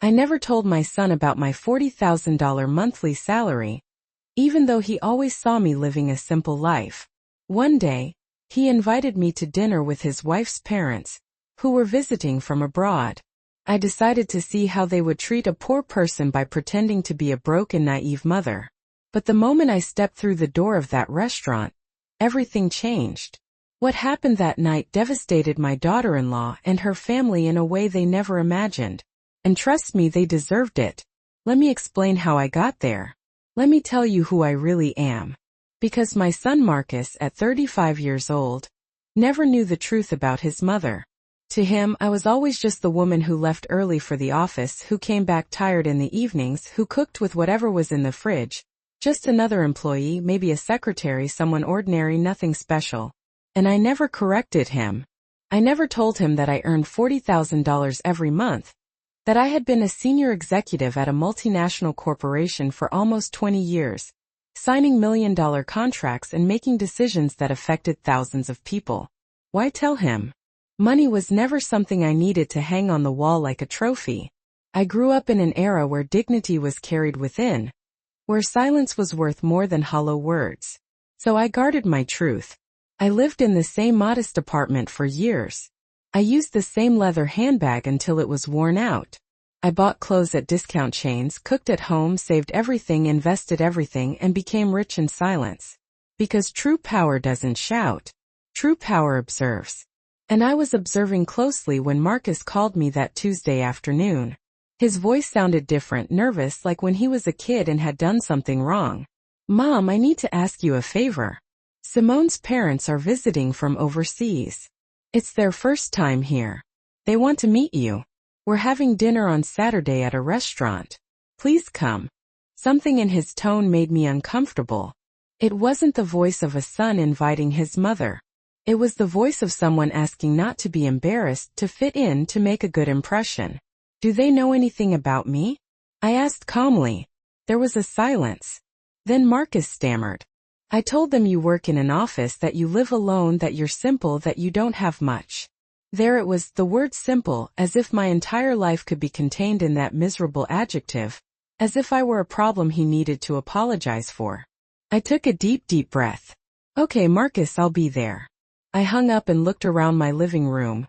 I never told my son about my $40,000 monthly salary, even though he always saw me living a simple life. One day, he invited me to dinner with his wife's parents, who were visiting from abroad. I decided to see how they would treat a poor person by pretending to be a broke and naive mother. But the moment I stepped through the door of that restaurant, everything changed. What happened that night devastated my daughter-in-law and her family in a way they never imagined. And trust me, they deserved it. Let me explain how I got there. Let me tell you who I really am. Because my son Marcus, at 35 years old, never knew the truth about his mother. To him, I was always just the woman who left early for the office, who came back tired in the evenings, who cooked with whatever was in the fridge. Just another employee, maybe a secretary, someone ordinary, nothing special. And I never corrected him. I never told him that I earned $40,000 every month, that I had been a senior executive at a multinational corporation for almost 20 years, signing million-dollar contracts and making decisions that affected thousands of people. Why tell him? Money was never something I needed to hang on the wall like a trophy. I grew up in an era where dignity was carried within, where silence was worth more than hollow words. So I guarded my truth. I lived in the same modest apartment for years. I used the same leather handbag until it was worn out. I bought clothes at discount chains, cooked at home, saved everything, invested everything, and became rich in silence. Because true power doesn't shout. True power observes. And I was observing closely when Marcus called me that Tuesday afternoon. His voice sounded different, nervous, like when he was a kid and had done something wrong. "Mom, I need to ask you a favor. Simone's parents are visiting from overseas. It's their first time here. They want to meet you. We're having dinner on Saturday at a restaurant. Please come." Something in his tone made me uncomfortable. It wasn't the voice of a son inviting his mother. It was the voice of someone asking not to be embarrassed, to fit in, to make a good impression. "Do they know anything about me?" I asked calmly. There was a silence. Then Marcus stammered. "I told them you work in an office, that you live alone, that you're simple, that you don't have much." There it was, the word simple, as if my entire life could be contained in that miserable adjective, as if I were a problem he needed to apologize for. I took a deep breath. "Okay, Marcus, I'll be there." I hung up and looked around my living room.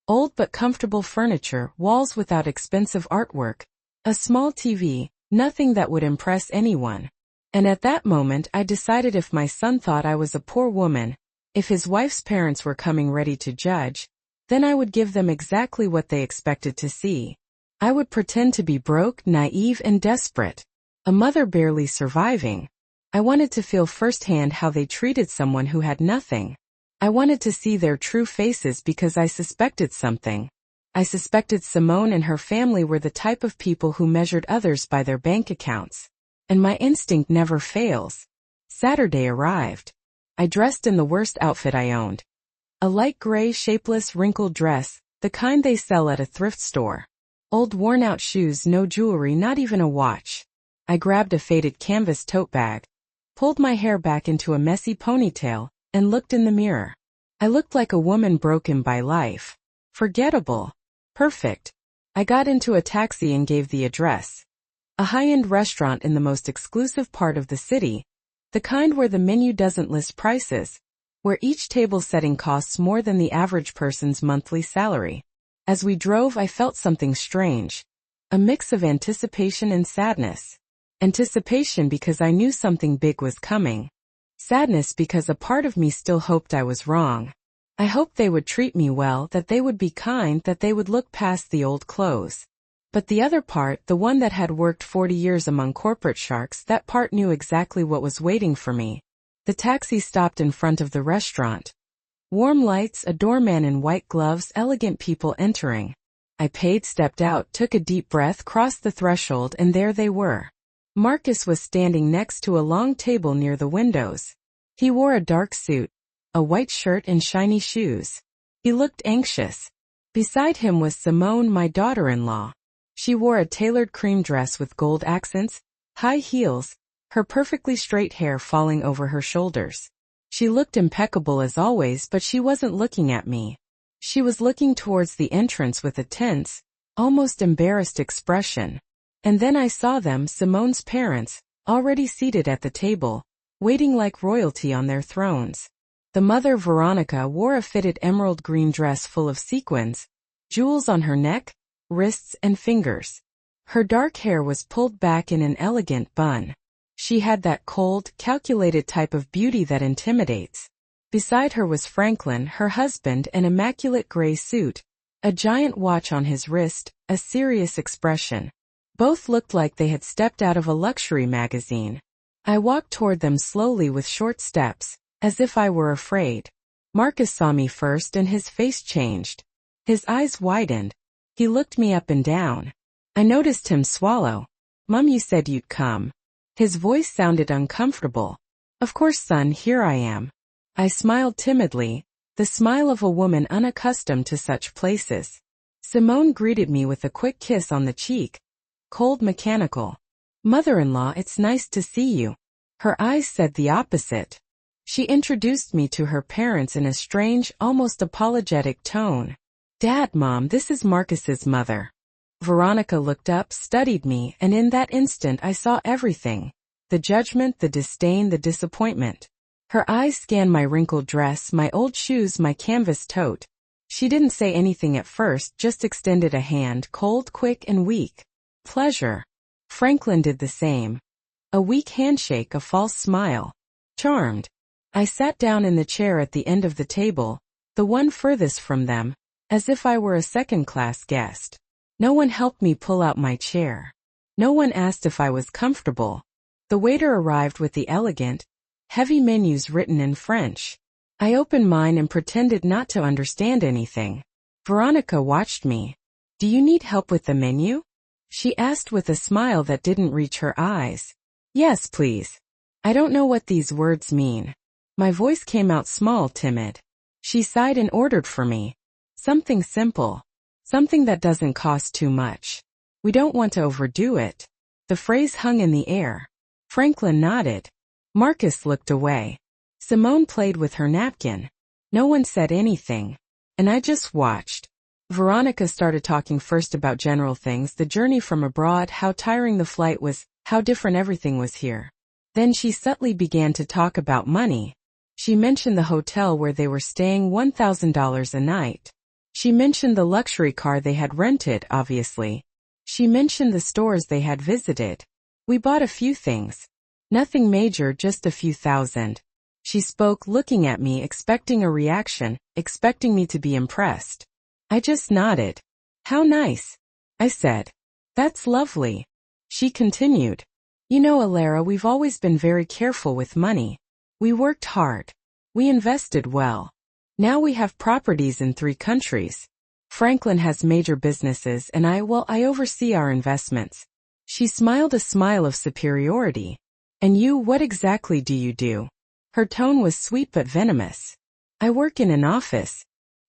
Old but comfortable furniture, walls without expensive artwork, a small TV, nothing that would impress anyone. And at that moment I decided, if my son thought I was a poor woman, if his wife's parents were coming ready to judge, then I would give them exactly what they expected to see. I would pretend to be broke, naive, and desperate. A mother barely surviving. I wanted to feel firsthand how they treated someone who had nothing. I wanted to see their true faces because I suspected something. I suspected Simone and her family were the type of people who measured others by their bank accounts. And my instinct never fails. Saturday arrived. I dressed in the worst outfit I owned. A light gray, shapeless, wrinkled dress, the kind they sell at a thrift store. Old worn-out shoes, no jewelry, not even a watch. I grabbed a faded canvas tote bag, pulled my hair back into a messy ponytail, and looked in the mirror. I looked like a woman broken by life. Forgettable. Perfect. I got into a taxi and gave the address. A high-end restaurant in the most exclusive part of the city, the kind where the menu doesn't list prices, where each table setting costs more than the average person's monthly salary. As we drove, I felt something strange. A mix of anticipation and sadness. Anticipation because I knew something big was coming. Sadness because a part of me still hoped I was wrong. I hoped they would treat me well, that they would be kind, that they would look past the old clothes. But the other part, the one that had worked 40 years among corporate sharks, that part knew exactly what was waiting for me. The taxi stopped in front of the restaurant. Warm lights, a doorman in white gloves, elegant people entering. I paid, stepped out, took a deep breath, crossed the threshold, and there they were. Marcus was standing next to a long table near the windows. He wore a dark suit, a white shirt, and shiny shoes. He looked anxious. Beside him was Simone, my daughter-in-law. She wore a tailored cream dress with gold accents, high heels, her perfectly straight hair falling over her shoulders. She looked impeccable as always, but she wasn't looking at me. She was looking towards the entrance with a tense, almost embarrassed expression. And then I saw them, Simone's parents, already seated at the table, waiting like royalty on their thrones. The mother, Veronica, wore a fitted emerald green dress full of sequins, jewels on her neck, wrists and fingers. Her dark hair was pulled back in an elegant bun. She had that cold, calculated type of beauty that intimidates. Beside her was Franklin, her husband, an immaculate gray suit, a giant watch on his wrist, a serious expression. Both looked like they had stepped out of a luxury magazine. I walked toward them slowly with short steps, as if I were afraid. Marcus saw me first and his face changed. His eyes widened. He looked me up and down. I noticed him swallow. "Mom, you said you'd come." His voice sounded uncomfortable. "Of course, son, here I am." I smiled timidly, the smile of a woman unaccustomed to such places. Simone greeted me with a quick kiss on the cheek. Cold, mechanical. "Mother-in-law, it's nice to see you." Her eyes said the opposite. She introduced me to her parents in a strange, almost apologetic tone. "Dad, Mom, this is Marcus's mother." Veronica looked up, studied me, and in that instant I saw everything. The judgment, the disdain, the disappointment. Her eyes scanned my wrinkled dress, my old shoes, my canvas tote. She didn't say anything at first, just extended a hand, cold, quick, and weak. "Pleasure." Franklin did the same. A weak handshake, a false smile. Charmed. I sat down in the chair at the end of the table, the one furthest from them, as if I were a second-class guest. No one helped me pull out my chair. No one asked if I was comfortable. The waiter arrived with the elegant, heavy menus written in French. I opened mine and pretended not to understand anything. Veronica watched me. "Do you need help with the menu?" she asked with a smile that didn't reach her eyes. "Yes, please." I don't know what these words mean. My voice came out small, timid. She sighed and ordered for me. "Something simple. Something that doesn't cost too much. We don't want to overdo it." The phrase hung in the air. Franklin nodded. Marcus looked away. Simone played with her napkin. No one said anything. And I just watched. Veronica started talking first about general things, the journey from abroad, how tiring the flight was, how different everything was here. Then she subtly began to talk about money. She mentioned the hotel where they were staying, $1,000 a night. She mentioned the luxury car they had rented, obviously. She mentioned the stores they had visited. We bought a few things. Nothing major, just a few thousand. She spoke, looking at me, expecting a reaction, expecting me to be impressed. I just nodded. "How nice," I said. "That's lovely." She continued. "You know, Layla, we've always been very careful with money. We worked hard. We invested well. Now we have properties in 3 countries. Franklin has major businesses and I oversee our investments." She smiled a smile of superiority. "And you, what exactly do you do?" Her tone was sweet but venomous. "I work in an office,"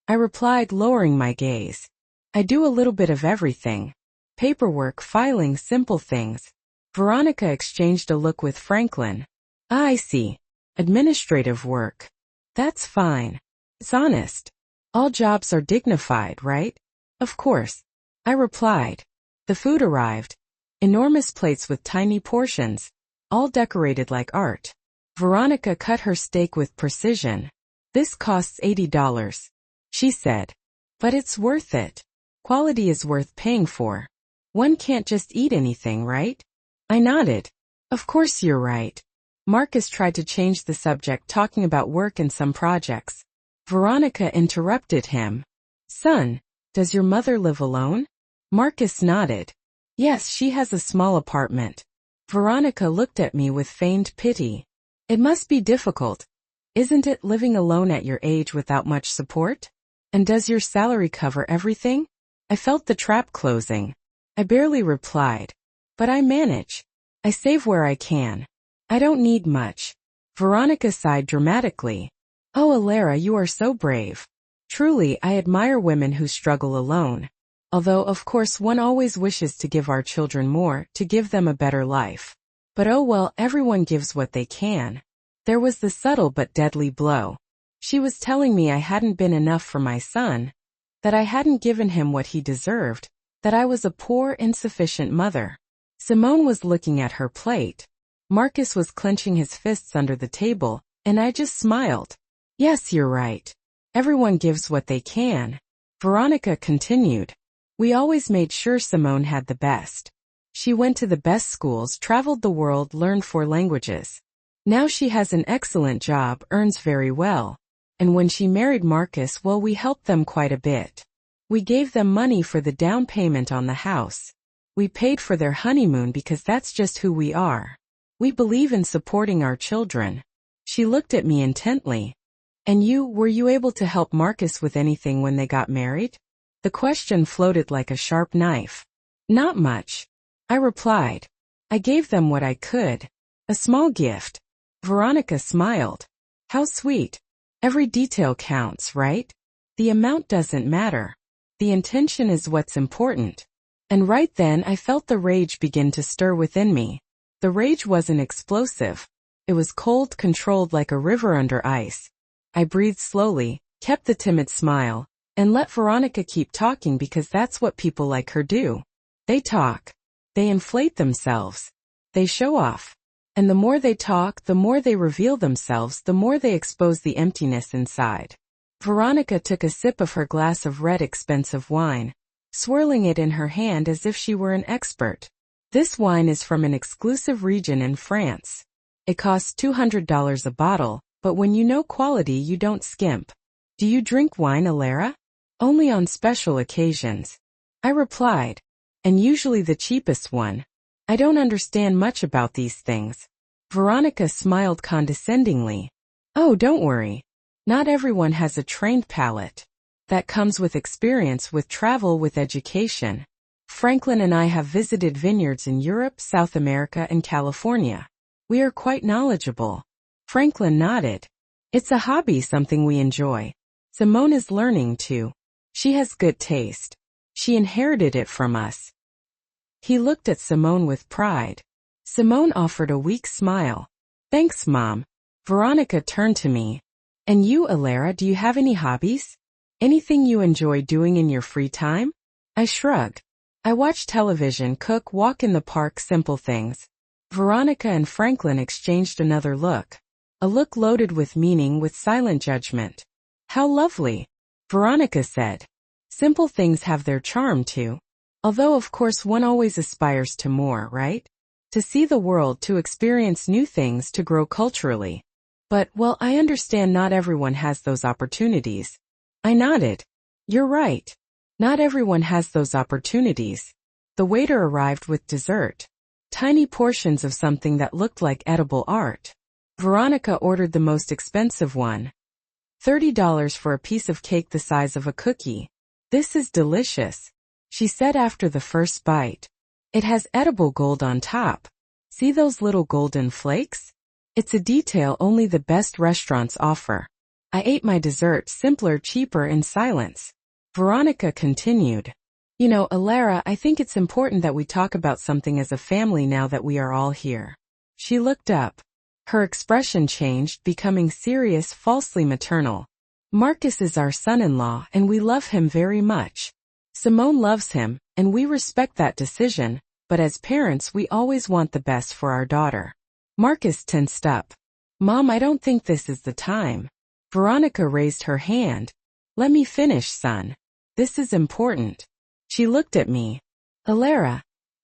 I replied, lowering my gaze. "I do a little bit of everything. Paperwork, filing, simple things." Veronica exchanged a look with Franklin. "Ah, I see. Administrative work. That's fine. It's honest. All jobs are dignified, right?" "Of course," I replied. The food arrived. Enormous plates with tiny portions, all decorated like art. Veronica cut her steak with precision. "This costs $80, she said. "But it's worth it. Quality is worth paying for. One can't just eat anything, right?" I nodded. "Of course you're right." Marcus tried to change the subject, talking about work and some projects. Veronica interrupted him. "Son, does your mother live alone?" Marcus nodded. "Yes, she has a small apartment." Veronica looked at me with feigned pity. "It must be difficult, isn't it, living alone at your age without much support? And does your salary cover everything?" I felt the trap closing. I barely replied. "But I manage. I save where I can. I don't need much." Veronica sighed dramatically. "Oh, Layla, you are so brave. Truly, I admire women who struggle alone. Although, of course, one always wishes to give our children more, to give them a better life. But oh well, everyone gives what they can." There was the subtle but deadly blow. She was telling me I hadn't been enough for my son, that I hadn't given him what he deserved. that I was a poor, insufficient mother. Simone was looking at her plate. Marcus was clenching his fists under the table, and I just smiled. Yes, you're right. Everyone gives what they can. Veronica continued. We always made sure Simone had the best. She went to the best schools, traveled the world, learned 4 languages. Now she has an excellent job, earns very well. And when she married Marcus, well, we helped them quite a bit. We gave them money for the down payment on the house. We paid for their honeymoon because that's just who we are. We believe in supporting our children. She looked at me intently. And were you able to help Marcus with anything when they got married? The question floated like a sharp knife. Not much. I replied. I gave them what I could. A small gift. Veronica smiled. How sweet. Every detail counts, right? The amount doesn't matter. The intention is what's important. And right then I felt the rage begin to stir within me. The rage wasn't explosive. It was cold, controlled like a river under ice. I breathed slowly, kept the timid smile, and let Veronica keep talking because that's what people like her do. They talk. They inflate themselves. They show off. And the more they talk, the more they reveal themselves, the more they expose the emptiness inside. Veronica took a sip of her glass of red expensive wine, swirling it in her hand as if she were an expert. This wine is from an exclusive region in France. It costs $200 a bottle, but when you know quality you don't skimp. Do you drink wine, Layla? Only on special occasions. I replied. And usually the cheapest one. I don't understand much about these things. Veronica smiled condescendingly. Oh, don't worry. Not everyone has a trained palate. That comes with experience, with travel, with education. Franklin and I have visited vineyards in Europe, South America, and California. We are quite knowledgeable. Franklin nodded. It's a hobby, something we enjoy. Simone is learning too. She has good taste. She inherited it from us. He looked at Simone with pride. Simone offered a weak smile. Thanks, Mom. Veronica turned to me. And you, Layla, do you have any hobbies? Anything you enjoy doing in your free time? I shrugged. I watch television, cook, walk in the park, simple things. Veronica and Franklin exchanged another look. A look loaded with meaning, with silent judgment. How lovely, Veronica said. Simple things have their charm too. Although of course one always aspires to more, right? To see the world, to experience new things, to grow culturally. But, well, I understand not everyone has those opportunities. I nodded. You're right. Not everyone has those opportunities. The waiter arrived with dessert. Tiny portions of something that looked like edible art. Veronica ordered the most expensive one. $30 for a piece of cake the size of a cookie. This is delicious, she said after the first bite. It has edible gold on top. See those little golden flakes? It's a detail only the best restaurants offer. I ate my dessert, simpler, cheaper, in silence. Veronica continued. You know, Layla, I think it's important that we talk about something as a family now that we are all here. She looked up. Her expression changed, becoming serious, falsely maternal. Marcus is our son-in-law, and we love him very much. Simone loves him, and we respect that decision, but as parents we always want the best for our daughter. Marcus tensed up. Mom, I don't think this is the time. Veronica raised her hand. Let me finish, son. This is important. She looked at me. Layla,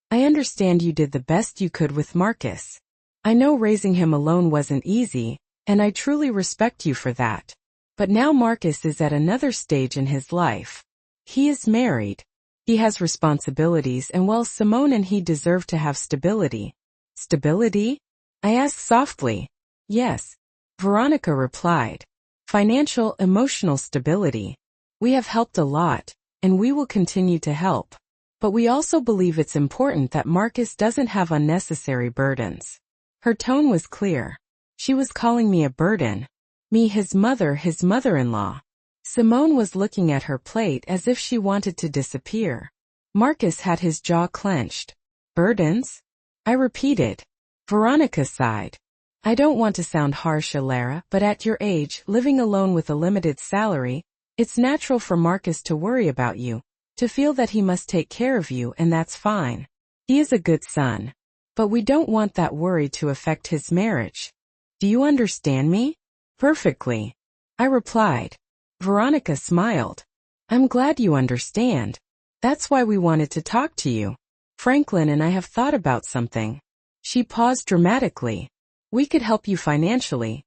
I understand you did the best you could with Marcus. I know raising him alone wasn't easy, and I truly respect you for that. But now Marcus is at another stage in his life. He is married. He has responsibilities, and well, Simone and he deserve to have stability. Stability? I asked softly. Yes. Veronica replied. Financial, emotional stability. We have helped a lot, and we will continue to help. But we also believe it's important that Marcus doesn't have unnecessary burdens. Her tone was clear. She was calling me a burden. Me, his mother-in-law. Simone was looking at her plate as if she wanted to disappear. Marcus had his jaw clenched. Burdens? I repeated. Veronica sighed. I don't want to sound harsh, Layla, but at your age, living alone with a limited salary, it's natural for Marcus to worry about you. To feel that he must take care of you, and that's fine. He is a good son. But we don't want that worry to affect his marriage. Do you understand me? Perfectly, I replied. Veronica smiled. I'm glad you understand. That's why we wanted to talk to you. Franklin and I have thought about something. She paused dramatically. We could help you financially.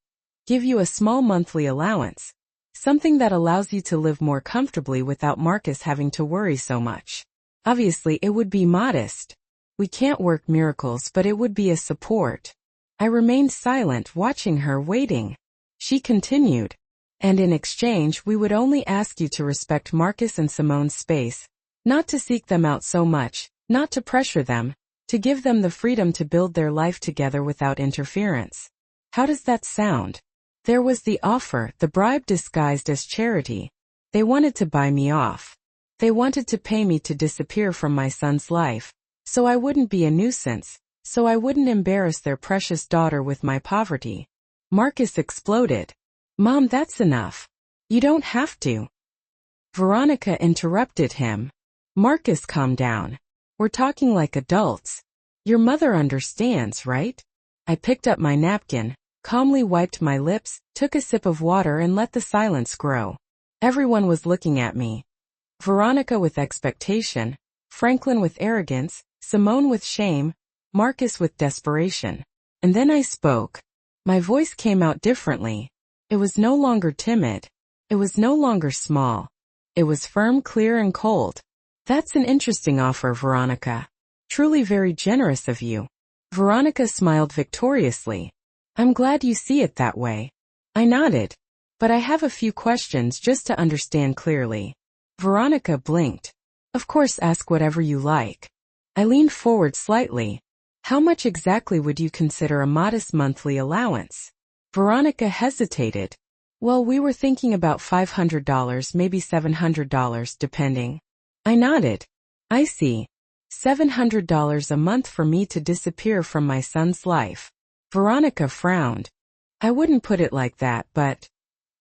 Give you a small monthly allowance. Something that allows you to live more comfortably without Marcus having to worry so much. Obviously, it would be modest. We can't work miracles, but it would be a support. I remained silent, watching her, waiting. She continued. And in exchange, we would only ask you to respect Marcus and Simone's space, not to seek them out so much, not to pressure them, to give them the freedom to build their life together without interference. How does that sound? There was the offer, the bribe disguised as charity. They wanted to buy me off. They wanted to pay me to disappear from my son's life, so I wouldn't be a nuisance, so I wouldn't embarrass their precious daughter with my poverty. Marcus exploded. Mom, that's enough. You don't have to. Veronica interrupted him. Marcus, calm down. We're talking like adults. Your mother understands, right? I picked up my napkin, calmly wiped my lips, took a sip of water and let the silence grow. Everyone was looking at me. Veronica with expectation, Franklin with arrogance, Simone with shame, Marcus with desperation. And then I spoke. My voice came out differently. It was no longer timid. It was no longer small. It was firm, clear, and cold. That's an interesting offer, Veronica. Truly very generous of you. Veronica smiled victoriously. I'm glad you see it that way. I nodded. But I have a few questions just to understand clearly. Veronica blinked. Of course, ask whatever you like. I leaned forward slightly. How much exactly would you consider a modest monthly allowance? Veronica hesitated. Well, we were thinking about $500, maybe $700, depending. I nodded. I see. $700 a month for me to disappear from my son's life. Veronica frowned. I wouldn't put it like that, but...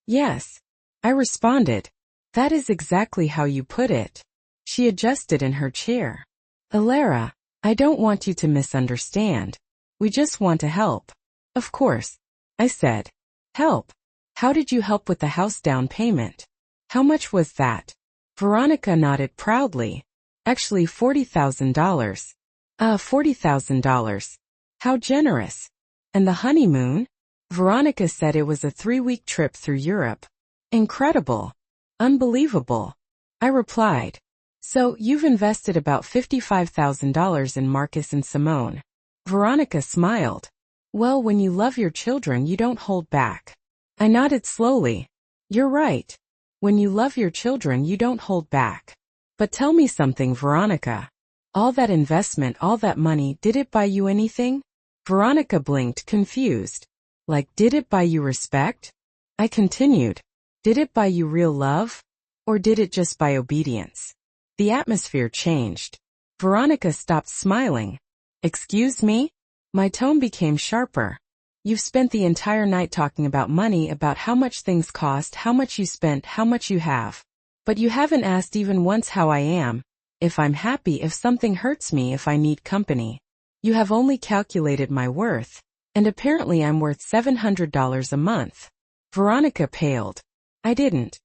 Yes. I responded. That is exactly how you put it. She adjusted in her chair. Layla, I don't want you to misunderstand. We just want to help. Of course. I said. Help? How did you help with the house down payment? How much was that? Veronica nodded proudly. Actually, $40,000. $40,000. How generous. And the honeymoon? Veronica said it was a 3-week trip through Europe. Incredible. Unbelievable. I replied. So, you've invested about $55,000 in Marcus and Simone. Veronica smiled. Well, when you love your children, you don't hold back. I nodded slowly. You're right. When you love your children, you don't hold back. But tell me something, Veronica. All that investment, all that money, did it buy you anything? Veronica blinked, confused. Like, did it buy you respect? I continued. Did it buy you real love? Or did it just buy obedience? The atmosphere changed. Veronica stopped smiling. Excuse me? My tone became sharper. You've spent the entire night talking about money, about how much things cost, how much you spent, how much you have. But you haven't asked even once how I am, if I'm happy, if something hurts me, if I need company. You have only calculated my worth, and apparently I'm worth $700 a month. Veronica paled. I didn't.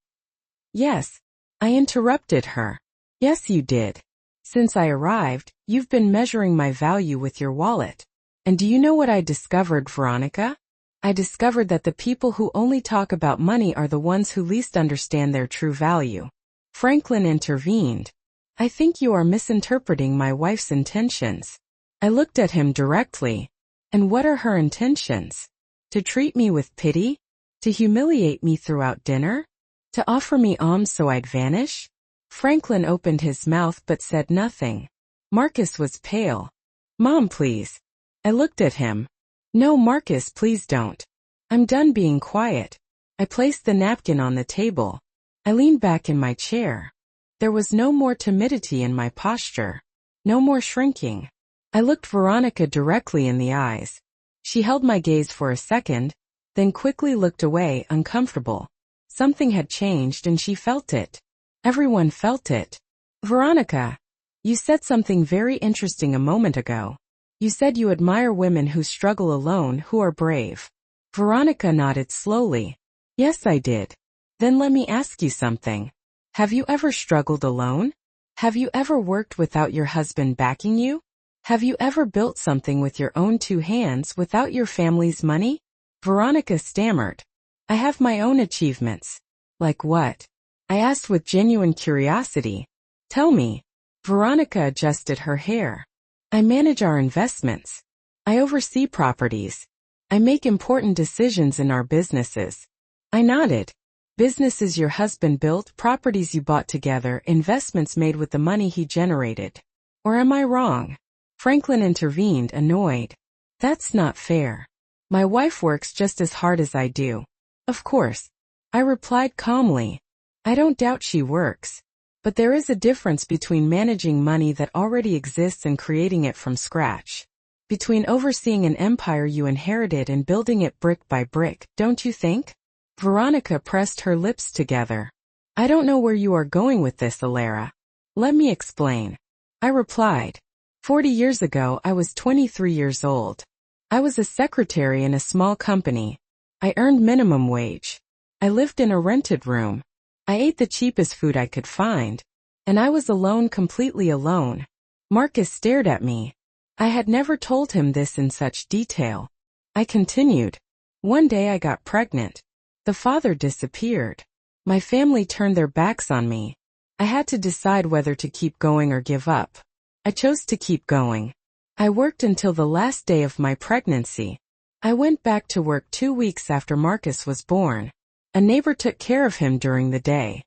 Yes. I interrupted her. Yes, you did. Since I arrived, you've been measuring my value with your wallet. And do you know what I discovered, Veronica? I discovered that the people who only talk about money are the ones who least understand their true value. Franklin intervened. I think you are misinterpreting my wife's intentions. I looked at him directly. And what are her intentions? To treat me with pity? To humiliate me throughout dinner? To offer me alms so I'd vanish? Franklin opened his mouth but said nothing. Marcus was pale. Mom, please. I looked at him. No, Marcus, please don't. I'm done being quiet. I placed the napkin on the table. I leaned back in my chair. There was no more timidity in my posture. No more shrinking. I looked Veronica directly in the eyes. She held my gaze for a second, then quickly looked away, uncomfortable. Something had changed and she felt it. Everyone felt it. Veronica, you said something very interesting a moment ago. You said you admire women who struggle alone, who are brave. Veronica nodded slowly. Yes, I did. Then let me ask you something. Have you ever struggled alone? Have you ever worked without your husband backing you? Have you ever built something with your own two hands without your family's money? Veronica stammered. I have my own achievements. Like what? I asked with genuine curiosity. Tell me. Veronica adjusted her hair. I manage our investments. I oversee properties. I make important decisions in our businesses. I nodded. Businesses your husband built, properties you bought together, investments made with the money he generated. Or am I wrong? Franklin intervened, annoyed. That's not fair. My wife works just as hard as I do. Of course. I replied calmly. I don't doubt she works. But there is a difference between managing money that already exists and creating it from scratch. Between overseeing an empire you inherited and building it brick by brick, don't you think? Veronica pressed her lips together. I don't know where you are going with this, Layla. Let me explain. I replied. 40 years ago I was 23 years old. I was a secretary in a small company. I earned minimum wage. I lived in a rented room. I ate the cheapest food I could find. And I was alone, completely alone. Marcus stared at me. I had never told him this in such detail. I continued. One day I got pregnant. The father disappeared. My family turned their backs on me. I had to decide whether to keep going or give up. I chose to keep going. I worked until the last day of my pregnancy. I went back to work 2 weeks after Marcus was born. A neighbor took care of him during the day.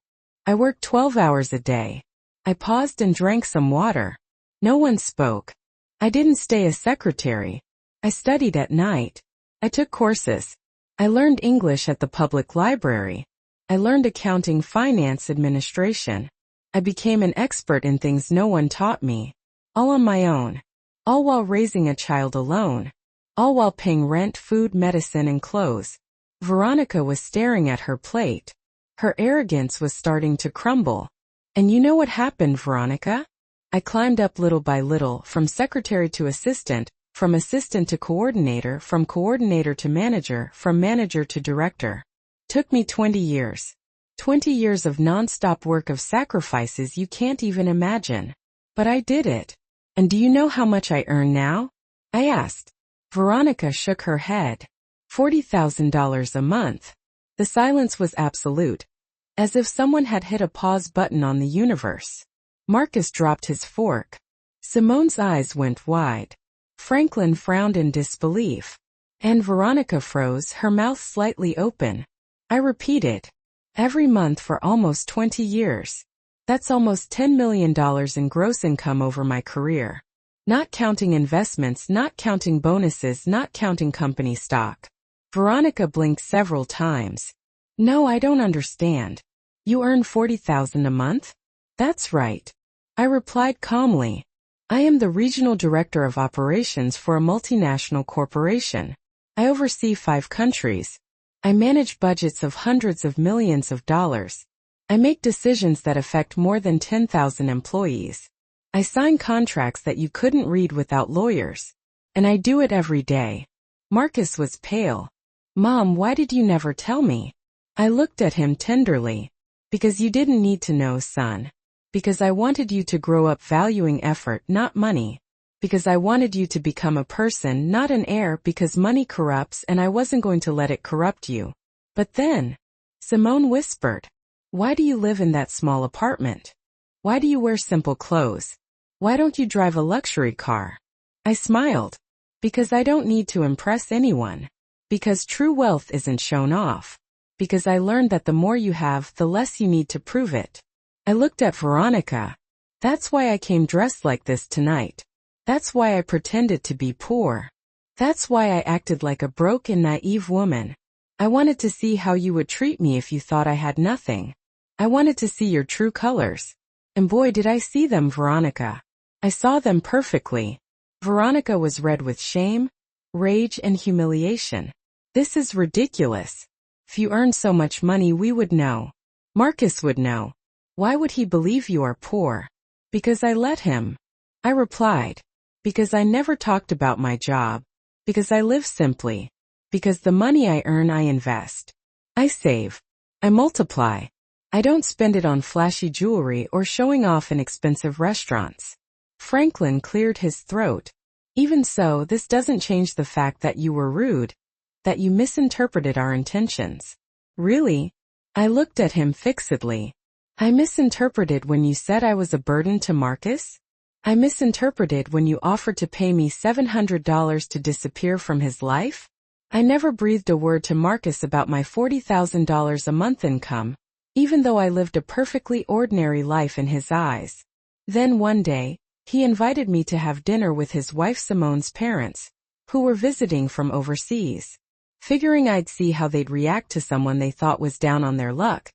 I worked 12 hours a day. I paused and drank some water. No one spoke. I didn't stay a secretary. I studied at night. I took courses. I learned English at the public library. I learned accounting, finance, administration. I became an expert in things no one taught me. All on my own. All while raising a child alone. All while paying rent, food, medicine, and clothes. Veronica was staring at her plate. Her arrogance was starting to crumble. And you know what happened, Veronica? I climbed up little by little, from secretary to assistant, from assistant to coordinator, from coordinator to manager, from manager to director. Took me 20 years. 20 years of non-stop work, of sacrifices you can't even imagine. But I did it. And do you know how much I earn now? I asked. Veronica shook her head. $40,000 a month. The silence was absolute. As if someone had hit a pause button on the universe. Marcus dropped his fork. Simone's eyes went wide. Franklin frowned in disbelief. And Veronica froze, her mouth slightly open. I repeated. Every month for almost 20 years. That's almost $10 million in gross income over my career. Not counting investments, not counting bonuses, not counting company stock. Veronica blinked several times. No, I don't understand. You earn $40,000 a month? That's right. I replied calmly. I am the regional director of operations for a multinational corporation. I oversee 5 countries. I manage budgets of hundreds of millions of dollars. I make decisions that affect more than 10,000 employees. I sign contracts that you couldn't read without lawyers. And I do it every day. Marcus was pale. Mom, why did you never tell me? I looked at him tenderly. Because you didn't need to know, son. Because I wanted you to grow up valuing effort, not money. Because I wanted you to become a person, not an heir, because money corrupts and I wasn't going to let it corrupt you. But then, Simone whispered, why do you live in that small apartment? Why do you wear simple clothes? Why don't you drive a luxury car? I smiled. Because I don't need to impress anyone. Because true wealth isn't shown off. Because I learned that the more you have, the less you need to prove it. I looked at Veronica. That's why I came dressed like this tonight. That's why I pretended to be poor. That's why I acted like a broke and naive woman. I wanted to see how you would treat me if you thought I had nothing. I wanted to see your true colors. And boy, did I see them, Veronica. I saw them perfectly. Veronica was red with shame, rage, and humiliation. This is ridiculous. If you earned so much money, we would know. Marcus would know. Why would he believe you are poor? Because I let him. I replied. Because I never talked about my job. Because I live simply. Because the money I earn I invest. I save. I multiply. I don't spend it on flashy jewelry or showing off in expensive restaurants. Franklin cleared his throat. Even so, this doesn't change the fact that you were rude, that you misinterpreted our intentions. Really? I looked at him fixedly. I misinterpreted when you said I was a burden to Marcus? I misinterpreted when you offered to pay me $700 to disappear from his life? I never breathed a word to Marcus about my $40,000 a month income, even though I lived a perfectly ordinary life in his eyes. Then one day, he invited me to have dinner with his wife Simone's parents, who were visiting from overseas. Figuring I'd see how they'd react to someone they thought was down on their luck,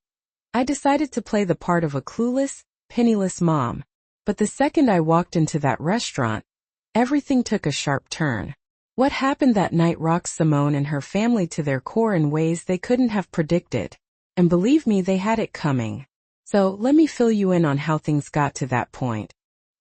I decided to play the part of a clueless, penniless mom. But the second I walked into that restaurant, everything took a sharp turn. What happened that night rocked Simone and her family to their core in ways they couldn't have predicted. And believe me, they had it coming. So, let me fill you in on how things got to that point.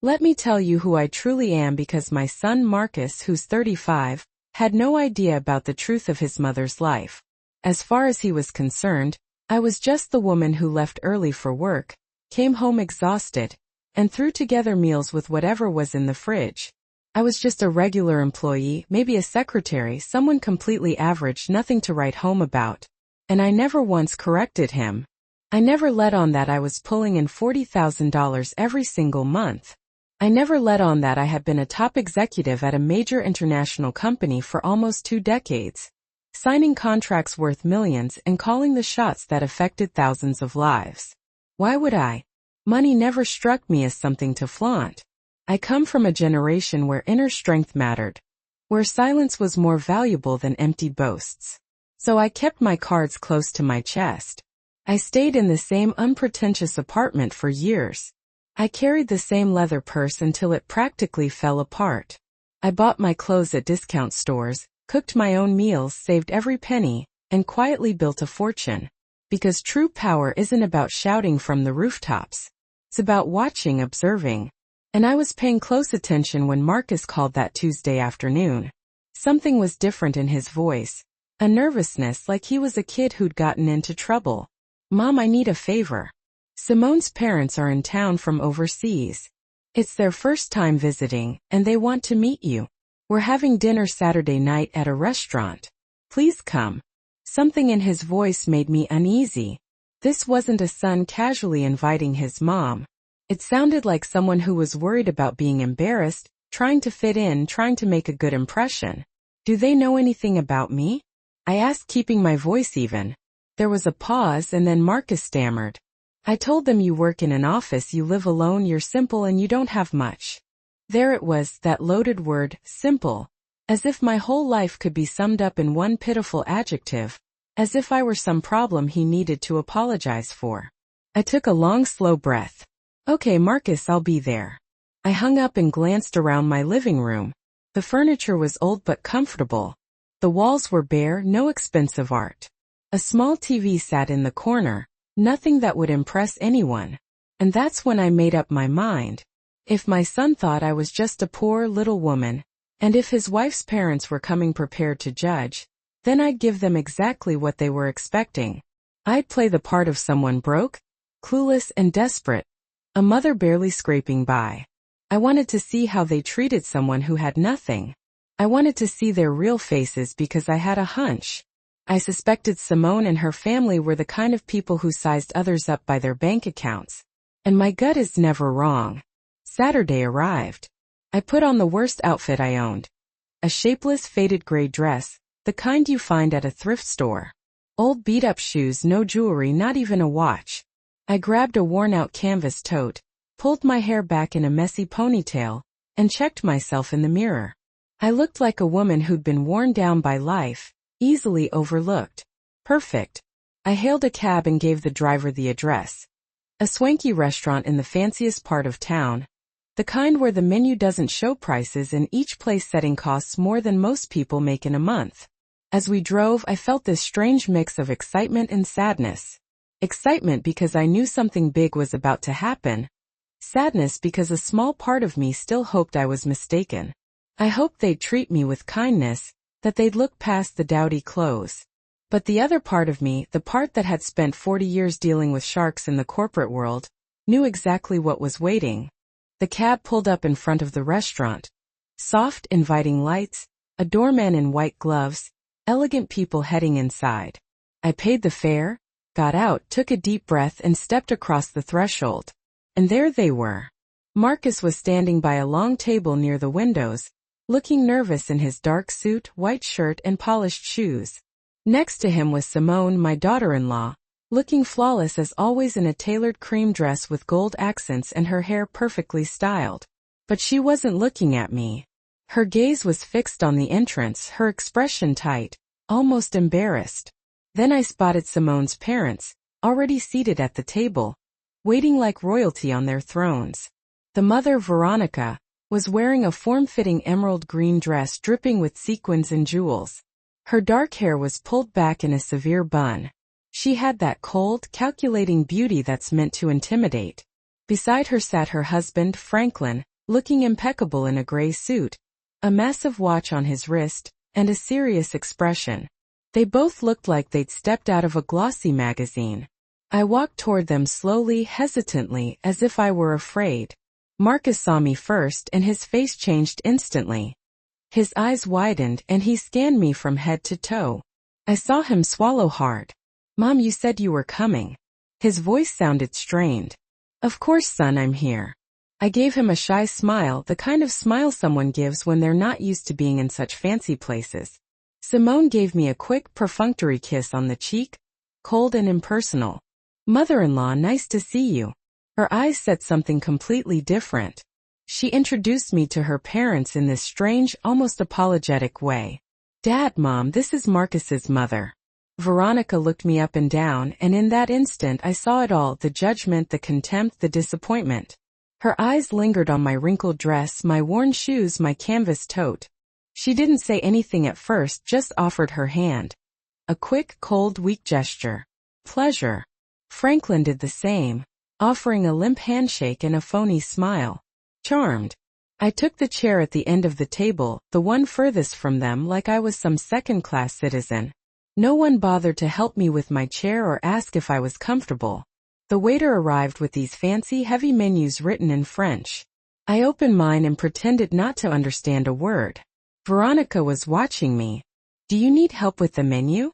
Let me tell you who I truly am, because my son Marcus, who's 35, had no idea about the truth of his mother's life. As far as he was concerned, I was just the woman who left early for work, came home exhausted, and threw together meals with whatever was in the fridge. I was just a regular employee, maybe a secretary, someone completely average, nothing to write home about. And I never once corrected him. I never let on that I was pulling in $40,000 every single month. I never let on that I had been a top executive at a major international company for almost 2 decades, signing contracts worth millions and calling the shots that affected thousands of lives. Why would I? Money never struck me as something to flaunt. I come from a generation where inner strength mattered, where silence was more valuable than empty boasts. So I kept my cards close to my chest. I stayed in the same unpretentious apartment for years. I carried the same leather purse until it practically fell apart. I bought my clothes at discount stores, cooked my own meals, saved every penny, and quietly built a fortune. Because true power isn't about shouting from the rooftops. It's about watching, observing. And I was paying close attention when Marcus called that Tuesday afternoon. Something was different in his voice. A nervousness, like he was a kid who'd gotten into trouble. Mom, I need a favor. Simone's parents are in town from overseas. It's their first time visiting, and they want to meet you. We're having dinner Saturday night at a restaurant. Please come. Something in his voice made me uneasy. This wasn't a son casually inviting his mom. It sounded like someone who was worried about being embarrassed, trying to fit in, trying to make a good impression. Do they know anything about me? I asked, keeping my voice even. There was a pause, and then Marcus stammered. I told them you work in an office, you live alone, you're simple, and you don't have much. There it was, that loaded word, simple. As if my whole life could be summed up in one pitiful adjective. As if I were some problem he needed to apologize for. I took a long, slow breath. Okay, Marcus, I'll be there. I hung up and glanced around my living room. The furniture was old but comfortable. The walls were bare, no expensive art. A small TV sat in the corner, nothing that would impress anyone. And that's when I made up my mind. If my son thought I was just a poor little woman, and if his wife's parents were coming prepared to judge, then I'd give them exactly what they were expecting. I'd play the part of someone broke, clueless, and desperate. A mother barely scraping by. I wanted to see how they treated someone who had nothing. I wanted to see their real faces because I had a hunch. I suspected Simone and her family were the kind of people who sized others up by their bank accounts. And my gut is never wrong. Saturday arrived. I put on the worst outfit I owned. A shapeless, faded gray dress, the kind you find at a thrift store. Old beat-up shoes, no jewelry, not even a watch. I grabbed a worn-out canvas tote, pulled my hair back in a messy ponytail, and checked myself in the mirror. I looked like a woman who'd been worn down by life, easily overlooked. Perfect. I hailed a cab and gave the driver the address. A swanky restaurant in the fanciest part of town. The kind where the menu doesn't show prices and each place setting costs more than most people make in a month. As we drove, I felt this strange mix of excitement and sadness. Excitement because I knew something big was about to happen. Sadness because a small part of me still hoped I was mistaken. I hoped they'd treat me with kindness, that they'd look past the dowdy clothes. But the other part of me, the part that had spent 40 years dealing with sharks in the corporate world, knew exactly what was waiting. The cab pulled up in front of the restaurant. Soft, inviting lights, a doorman in white gloves, elegant people heading inside. I paid the fare, got out, took a deep breath and stepped across the threshold. And there they were. Marcus was standing by a long table near the windows, looking nervous in his dark suit, white shirt and polished shoes. Next to him was Simone, my daughter-in-law, looking flawless as always in a tailored cream dress with gold accents and her hair perfectly styled. But she wasn't looking at me. Her gaze was fixed on the entrance, her expression tight, almost embarrassed. Then I spotted Simone's parents, already seated at the table, waiting like royalty on their thrones. The mother, Veronica, was wearing a form-fitting emerald green dress dripping with sequins and jewels. Her dark hair was pulled back in a severe bun. She had that cold, calculating beauty that's meant to intimidate. Beside her sat her husband, Franklin, looking impeccable in a gray suit, a massive watch on his wrist, and a serious expression. They both looked like they'd stepped out of a glossy magazine. I walked toward them slowly, hesitantly, as if I were afraid. Marcus saw me first and his face changed instantly. His eyes widened and he scanned me from head to toe. I saw him swallow hard. "Mom, you said you were coming." His voice sounded strained. "Of course, son, I'm here." I gave him a shy smile, the kind of smile someone gives when they're not used to being in such fancy places. Simone gave me a quick, perfunctory kiss on the cheek, cold and impersonal. "Mother-in-law, nice to see you." Her eyes said something completely different. She introduced me to her parents in this strange, almost apologetic way. "Dad, Mom, this is Marcus's mother." Veronica looked me up and down, and in that instant I saw it all, the judgment, the contempt, the disappointment. Her eyes lingered on my wrinkled dress, my worn shoes, my canvas tote. She didn't say anything at first, just offered her hand. A quick, cold, weak gesture. "Pleasure." Franklin did the same, offering a limp handshake and a phony smile. Charmed. I took the chair at the end of the table, the one furthest from them, like I was some second-class citizen. No one bothered to help me with my chair or ask if I was comfortable. The waiter arrived with these fancy, heavy menus written in French. I opened mine and pretended not to understand a word. Veronica was watching me. "Do you need help with the menu?"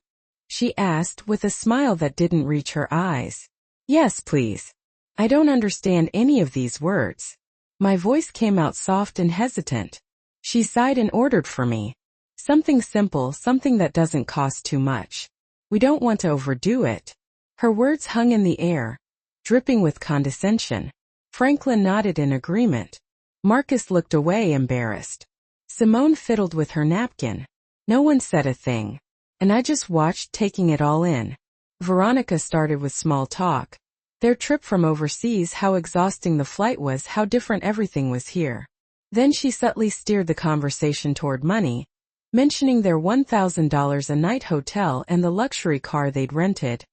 she asked with a smile that didn't reach her eyes. "Yes, please. I don't understand any of these words." My voice came out soft and hesitant. She sighed and ordered for me. "Something simple, something that doesn't cost too much. We don't want to overdo it." Her words hung in the air, dripping with condescension. Franklin nodded in agreement. Marcus looked away, embarrassed. Simone fiddled with her napkin. No one said a thing, and I just watched, taking it all in. Veronica started with small talk. Their trip from overseas, how exhausting the flight was, how different everything was here. Then she subtly steered the conversation toward money, mentioning their $1,000 a night hotel and the luxury car they'd rented.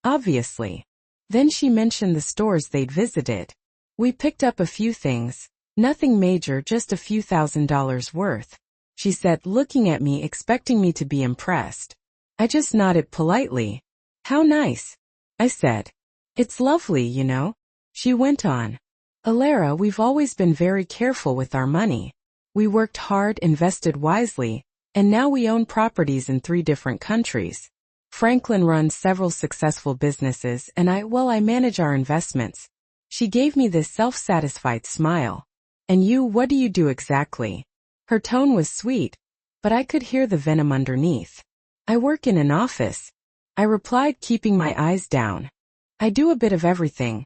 Obviously. Then she mentioned the stores they'd visited. We picked up a few things, nothing major, just a few $1,000s worth, she said, looking at me, expecting me to be impressed. I just nodded politely. "How nice," I said. "It's lovely, you know," she went on. "Layla, we've always been very careful with our money. We worked hard, invested wisely, and now we own properties in 3 different countries. Franklin runs several successful businesses and I manage our investments." She gave me this self-satisfied smile. "And you, what do you do exactly?" Her tone was sweet, but I could hear the venom underneath. "I work in an office," I replied, keeping my eyes down. "I do a bit of everything.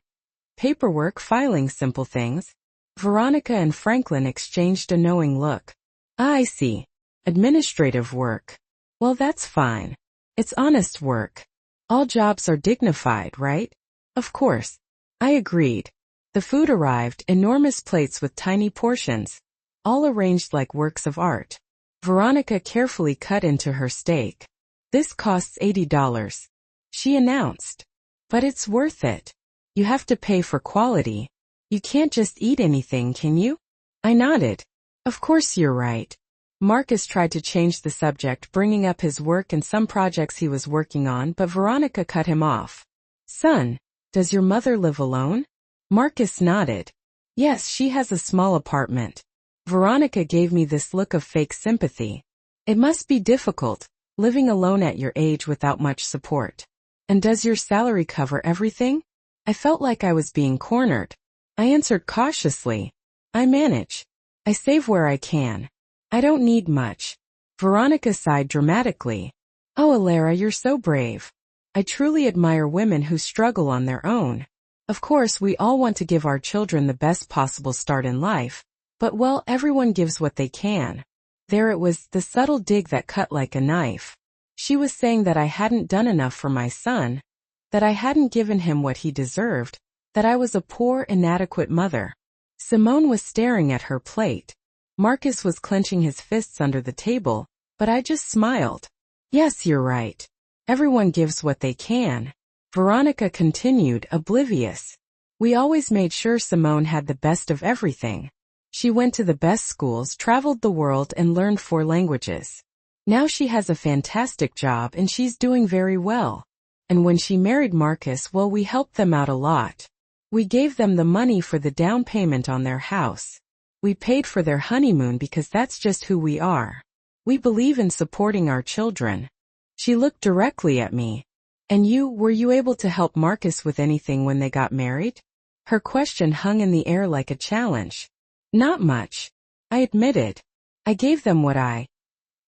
Paperwork, filing, simple things." Veronica and Franklin exchanged a knowing look. "Ah, I see. Administrative work. Well, that's fine. It's honest work. All jobs are dignified, right?" "Of course," I agreed. The food arrived, enormous plates with tiny portions, all arranged like works of art. Veronica carefully cut into her steak. "This costs $80, she announced. "But it's worth it. You have to pay for quality. You can't just eat anything, can you? I nodded. Of course you're right. Marcus tried to change the subject, bringing up his work and some projects he was working on, but Veronica cut him off. Son, does your mother live alone? Marcus nodded. Yes, she has a small apartment. Veronica gave me this look of fake sympathy. It must be difficult, living alone at your age without much support. And does your salary cover everything? I felt like I was being cornered. I answered cautiously. I manage. I save where I can. I don't need much. Veronica sighed dramatically. Oh, Layla, you're so brave. I truly admire women who struggle on their own. Of course, we all want to give our children the best possible start in life, but well, everyone gives what they can. There it was, the subtle dig that cut like a knife. She was saying that I hadn't done enough for my son, that I hadn't given him what he deserved, that I was a poor, inadequate mother. Simone was staring at her plate. Marcus was clenching his fists under the table, but I just smiled. Yes, you're right. Everyone gives what they can. Veronica continued, oblivious. We always made sure Simone had the best of everything. She went to the best schools, traveled the world, and learned 4 languages. Now she has a fantastic job and she's doing very well. And when she married Marcus, well, we helped them out a lot. We gave them the money for the down payment on their house. We paid for their honeymoon because that's just who we are. We believe in supporting our children. She looked directly at me. And were you able to help Marcus with anything when they got married? Her question hung in the air like a challenge. Not much. I admitted. I gave them what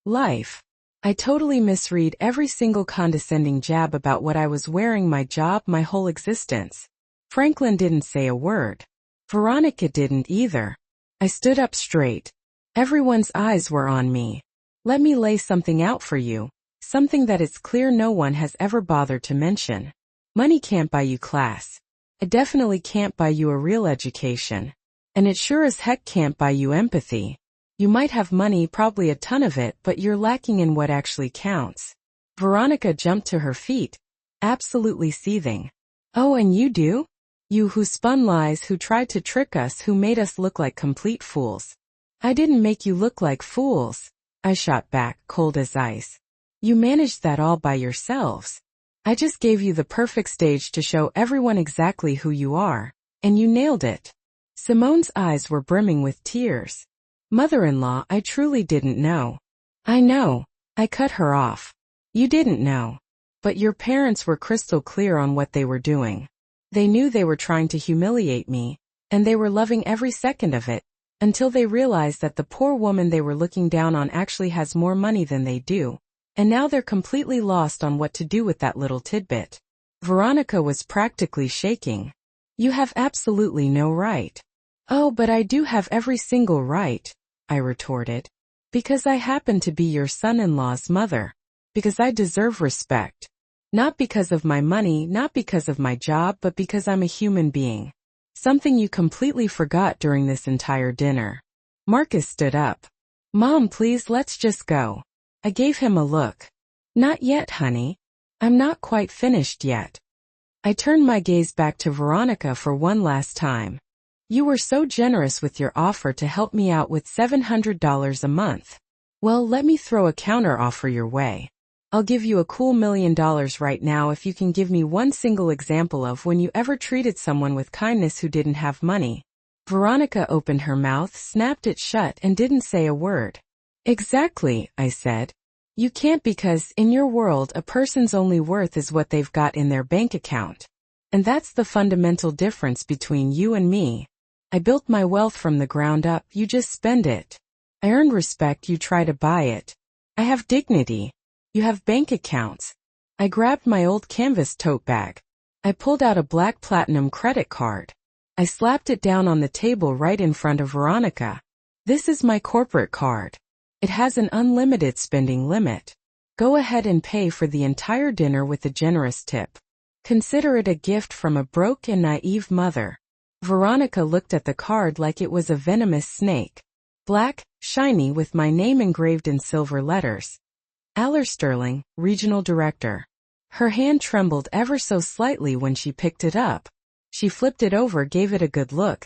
life. I totally misread every single condescending jab about what I was wearing, my job, my whole existence. Franklin didn't say a word. Veronica didn't either. I stood up straight. Everyone's eyes were on me. Let me lay something out for you, something that it's clear no one has ever bothered to mention. Money can't buy you class. It definitely can't buy you a real education. And it sure as heck can't buy you empathy. You might have money, probably a ton of it, but you're lacking in what actually counts. Veronica jumped to her feet, absolutely seething. Oh, and you do? You who spun lies, who tried to trick us, who made us look like complete fools. I didn't make you look like fools. I shot back, cold as ice. You managed that all by yourselves. I just gave you the perfect stage to show everyone exactly who you are, and you nailed it. Simone's eyes were brimming with tears. Mother-in-law, I truly didn't know. I know. I cut her off. You didn't know. But your parents were crystal clear on what they were doing. They knew they were trying to humiliate me, and they were loving every second of it, until they realized that the poor woman they were looking down on actually has more money than they do, and now they're completely lost on what to do with that little tidbit. Veronica was practically shaking. You have absolutely no right. Oh, but I do have every single right, I retorted. Because I happen to be your son-in-law's mother. Because I deserve respect. Not because of my money, not because of my job, but because I'm a human being. Something you completely forgot during this entire dinner. Marcus stood up. Mom, please, let's just go. I gave him a look. Not yet, honey. I'm not quite finished yet. I turned my gaze back to Veronica for one last time. You were so generous with your offer to help me out with $700 a month. Well, let me throw a counter offer your way. I'll give you a cool $1 million right now if you can give me one single example of when you ever treated someone with kindness who didn't have money. Veronica opened her mouth, snapped it shut, and didn't say a word. Exactly, I said. You can't, because in your world a person's only worth is what they've got in their bank account. And that's the fundamental difference between you and me. I built my wealth from the ground up, you just spend it. I earned respect, you try to buy it. I have dignity. You have bank accounts. I grabbed my old canvas tote bag. I pulled out a black platinum credit card. I slapped it down on the table right in front of Veronica. This is my corporate card. It has an unlimited spending limit. Go ahead and pay for the entire dinner with a generous tip. Consider it a gift from a broke and naive mother. Veronica looked at the card like it was a venomous snake. Black, shiny, with my name engraved in silver letters. Aller Sterling, Regional Director. Her hand trembled ever so slightly when she picked it up. She flipped it over, gave it a good look,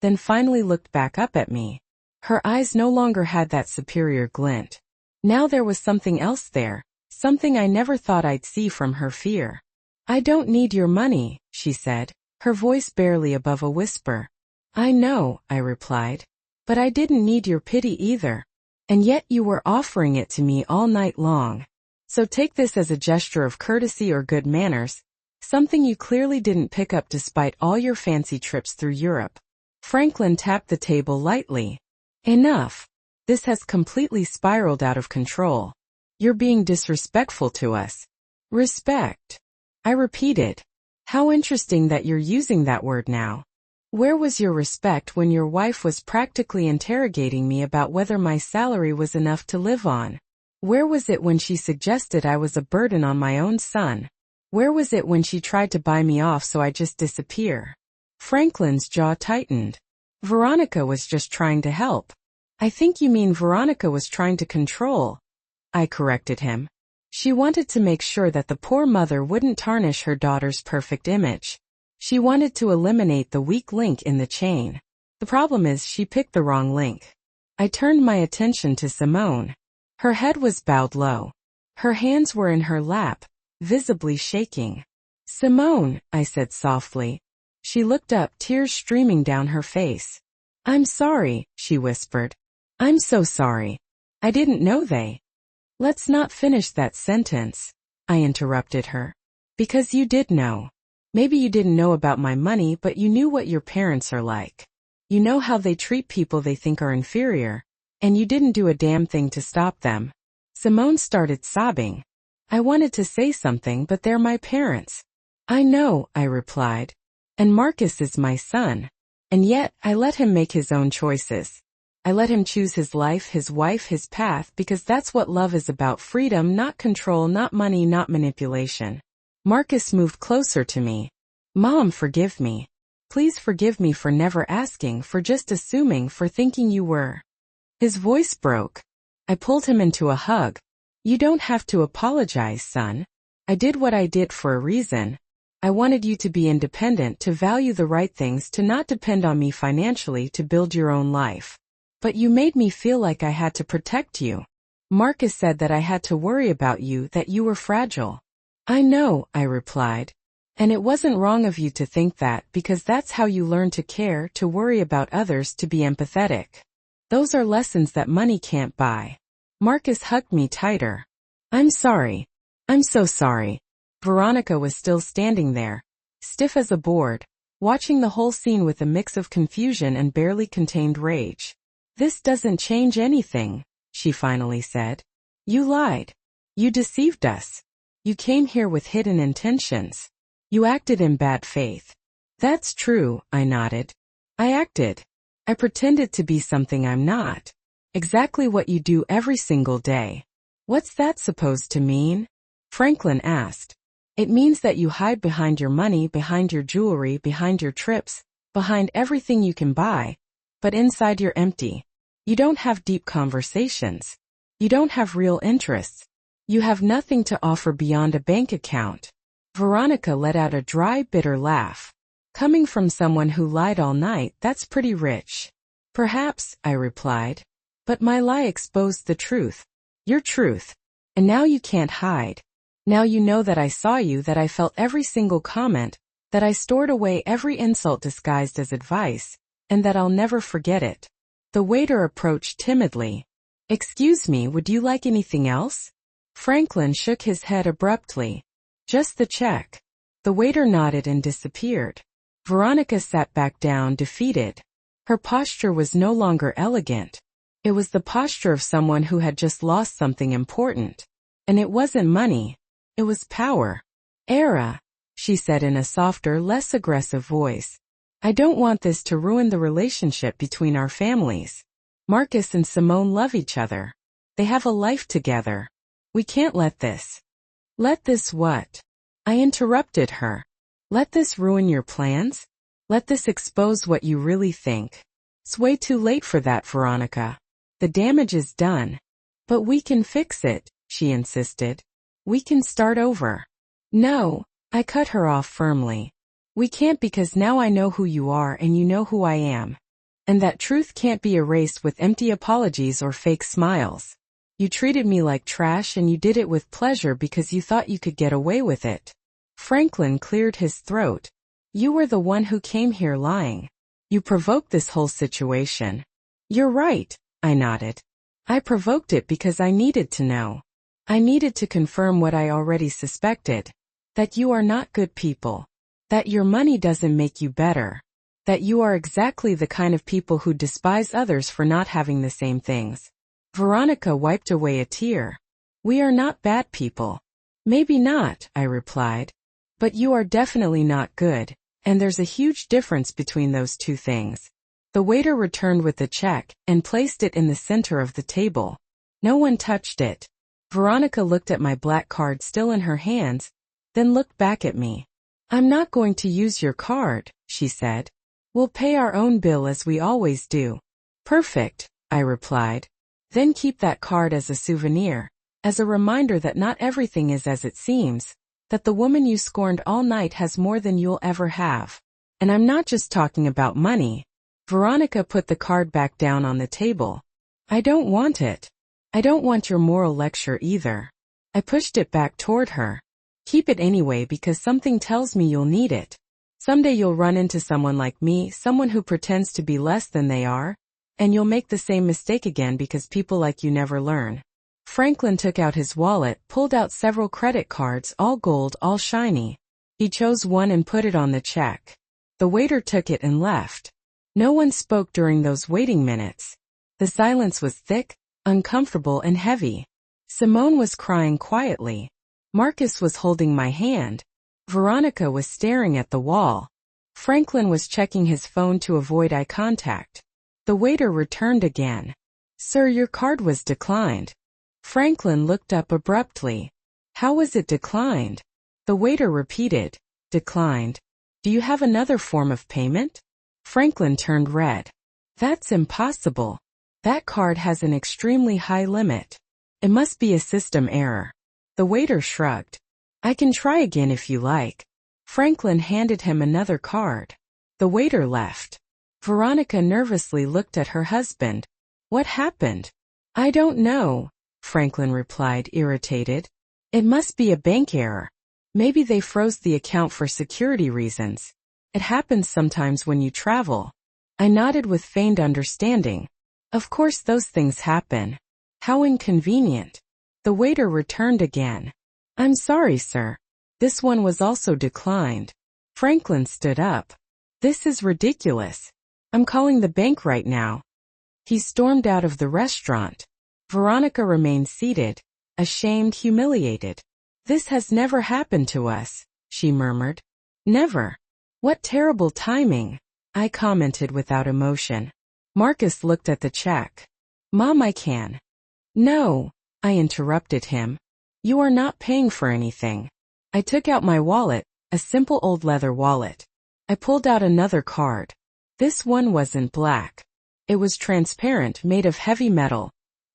then finally looked back up at me. Her eyes no longer had that superior glint. Now there was something else there, something I never thought I'd see from her fear. "I don't need your money," she said, her voice barely above a whisper. "I know," I replied. "But I didn't need your pity either. And yet you were offering it to me all night long. So take this as a gesture of courtesy or good manners, something you clearly didn't pick up despite all your fancy trips through Europe." Franklin tapped the table lightly. "Enough. This has completely spiraled out of control. You're being disrespectful to us." "Respect," I repeated. "How interesting that you're using that word now. Where was your respect when your wife was practically interrogating me about whether my salary was enough to live on? Where was it when she suggested I was a burden on my own son? Where was it when she tried to buy me off so I'd just disappear?" Franklin's jaw tightened. "Veronica was just trying to help." "I think you mean Veronica was trying to control," I corrected him. "She wanted to make sure that the poor mother wouldn't tarnish her daughter's perfect image. She wanted to eliminate the weak link in the chain. The problem is she picked the wrong link." I turned my attention to Simone. Her head was bowed low. Her hands were in her lap, visibly shaking. "Simone," I said softly. She looked up, tears streaming down her face. "I'm sorry," she whispered. "I'm so sorry. I didn't know they—" "Let's not finish that sentence," I interrupted her. "Because you did know. Maybe you didn't know about my money, but you knew what your parents are like. You know how they treat people they think are inferior, and you didn't do a damn thing to stop them." Simone started sobbing. I wanted to say something, but they're my parents. "I know," I replied. "And Marcus is my son. And yet, I let him make his own choices. I let him choose his life, his wife, his path, because that's what love is about: freedom, not control, not money, not manipulation." Marcus moved closer to me. "Mom, forgive me. Please forgive me for never asking, for just assuming, for thinking you were—" His voice broke. I pulled him into a hug. "You don't have to apologize, son. I did what I did for a reason. I wanted you to be independent, to value the right things, to not depend on me financially, to build your own life. But you made me feel like I had to protect you. Marcus said that I had to worry about you, that you were fragile." "I know," I replied. "And it wasn't wrong of you to think that, because that's how you learn to care, to worry about others, to be empathetic. Those are lessons that money can't buy." Marcus hugged me tighter. "I'm sorry. I'm so sorry." Veronica was still standing there, stiff as a board, watching the whole scene with a mix of confusion and barely contained rage. "This doesn't change anything," she finally said. "You lied. You deceived us. You came here with hidden intentions. You acted in bad faith." "That's true," I nodded. "I acted. I pretended to be something I'm not. Exactly what you do every single day." "What's that supposed to mean?" Franklin asked. "It means that you hide behind your money, behind your jewelry, behind your trips, behind everything you can buy, but inside you're empty. You don't have deep conversations. You don't have real interests. You have nothing to offer beyond a bank account." Veronica let out a dry, bitter laugh. "Coming from someone who lied all night, that's pretty rich." "Perhaps," I replied. "But my lie exposed the truth. Your truth. And now you can't hide. Now you know that I saw you, that I felt every single comment, that I stored away every insult disguised as advice, and that I'll never forget it." The waiter approached timidly. "Excuse me, would you like anything else?" Franklin shook his head abruptly. "Just the check." The waiter nodded and disappeared. Veronica sat back down, defeated. Her posture was no longer elegant. It was the posture of someone who had just lost something important. And it wasn't money. It was power. "Era," she said in a softer, less aggressive voice. "I don't want this to ruin the relationship between our families. Marcus and Simone love each other. They have a life together. We can't let this—" "Let this what?" I interrupted her. "Let this ruin your plans? Let this expose what you really think? It's way too late for that, Veronica. The damage is done." "But we can fix it," she insisted. "We can start over." "No," I cut her off firmly. "We can't, because now I know who you are and you know who I am. And that truth can't be erased with empty apologies or fake smiles. You treated me like trash and you did it with pleasure because you thought you could get away with it. Franklin cleared his throat. You were the one who came here lying. You provoked this whole situation. You're right, I nodded. I provoked it because I needed to know. I needed to confirm what I already suspected. That you are not good people. That your money doesn't make you better. That you are exactly the kind of people who despise others for not having the same things. Veronica wiped away a tear. We are not bad people. Maybe not, I replied. But you are definitely not good, and there's a huge difference between those two things. The waiter returned with the check and placed it in the center of the table. No one touched it. Veronica looked at my black card still in her hands, then looked back at me. I'm not going to use your card, she said. We'll pay our own bill as we always do. Perfect, I replied. Then keep that card as a souvenir, as a reminder that not everything is as it seems, that the woman you scorned all night has more than you'll ever have. And I'm not just talking about money. Veronica put the card back down on the table. I don't want it. I don't want your moral lecture either. I pushed it back toward her. Keep it anyway because something tells me you'll need it. Someday you'll run into someone like me, someone who pretends to be less than they are, and you'll make the same mistake again because people like you never learn. Franklin took out his wallet, pulled out several credit cards, all gold, all shiny. He chose one and put it on the check. The waiter took it and left. No one spoke during those waiting minutes. The silence was thick, uncomfortable, and heavy. Simone was crying quietly. Marcus was holding my hand. Veronica was staring at the wall. Franklin was checking his phone to avoid eye contact. The waiter returned again. Sir, your card was declined. Franklin looked up abruptly. How was it declined? The waiter repeated. Declined. Do you have another form of payment? Franklin turned red. That's impossible. That card has an extremely high limit. It must be a system error. The waiter shrugged. I can try again if you like. Franklin handed him another card. The waiter left. Veronica nervously looked at her husband. What happened? I don't know, Franklin replied, irritated. It must be a bank error. Maybe they froze the account for security reasons. It happens sometimes when you travel. I nodded with feigned understanding. Of course those things happen. How inconvenient. The waiter returned again. I'm sorry, sir. This one was also declined. Franklin stood up. This is ridiculous. I'm calling the bank right now. He stormed out of the restaurant. Veronica remained seated, ashamed, humiliated. This has never happened to us, she murmured. Never. What terrible timing, I commented without emotion. Marcus looked at the check. Mom, I can. No, I interrupted him. You are not paying for anything. I took out my wallet, a simple old leather wallet. I pulled out another card. This one wasn't black. It was transparent, made of heavy metal.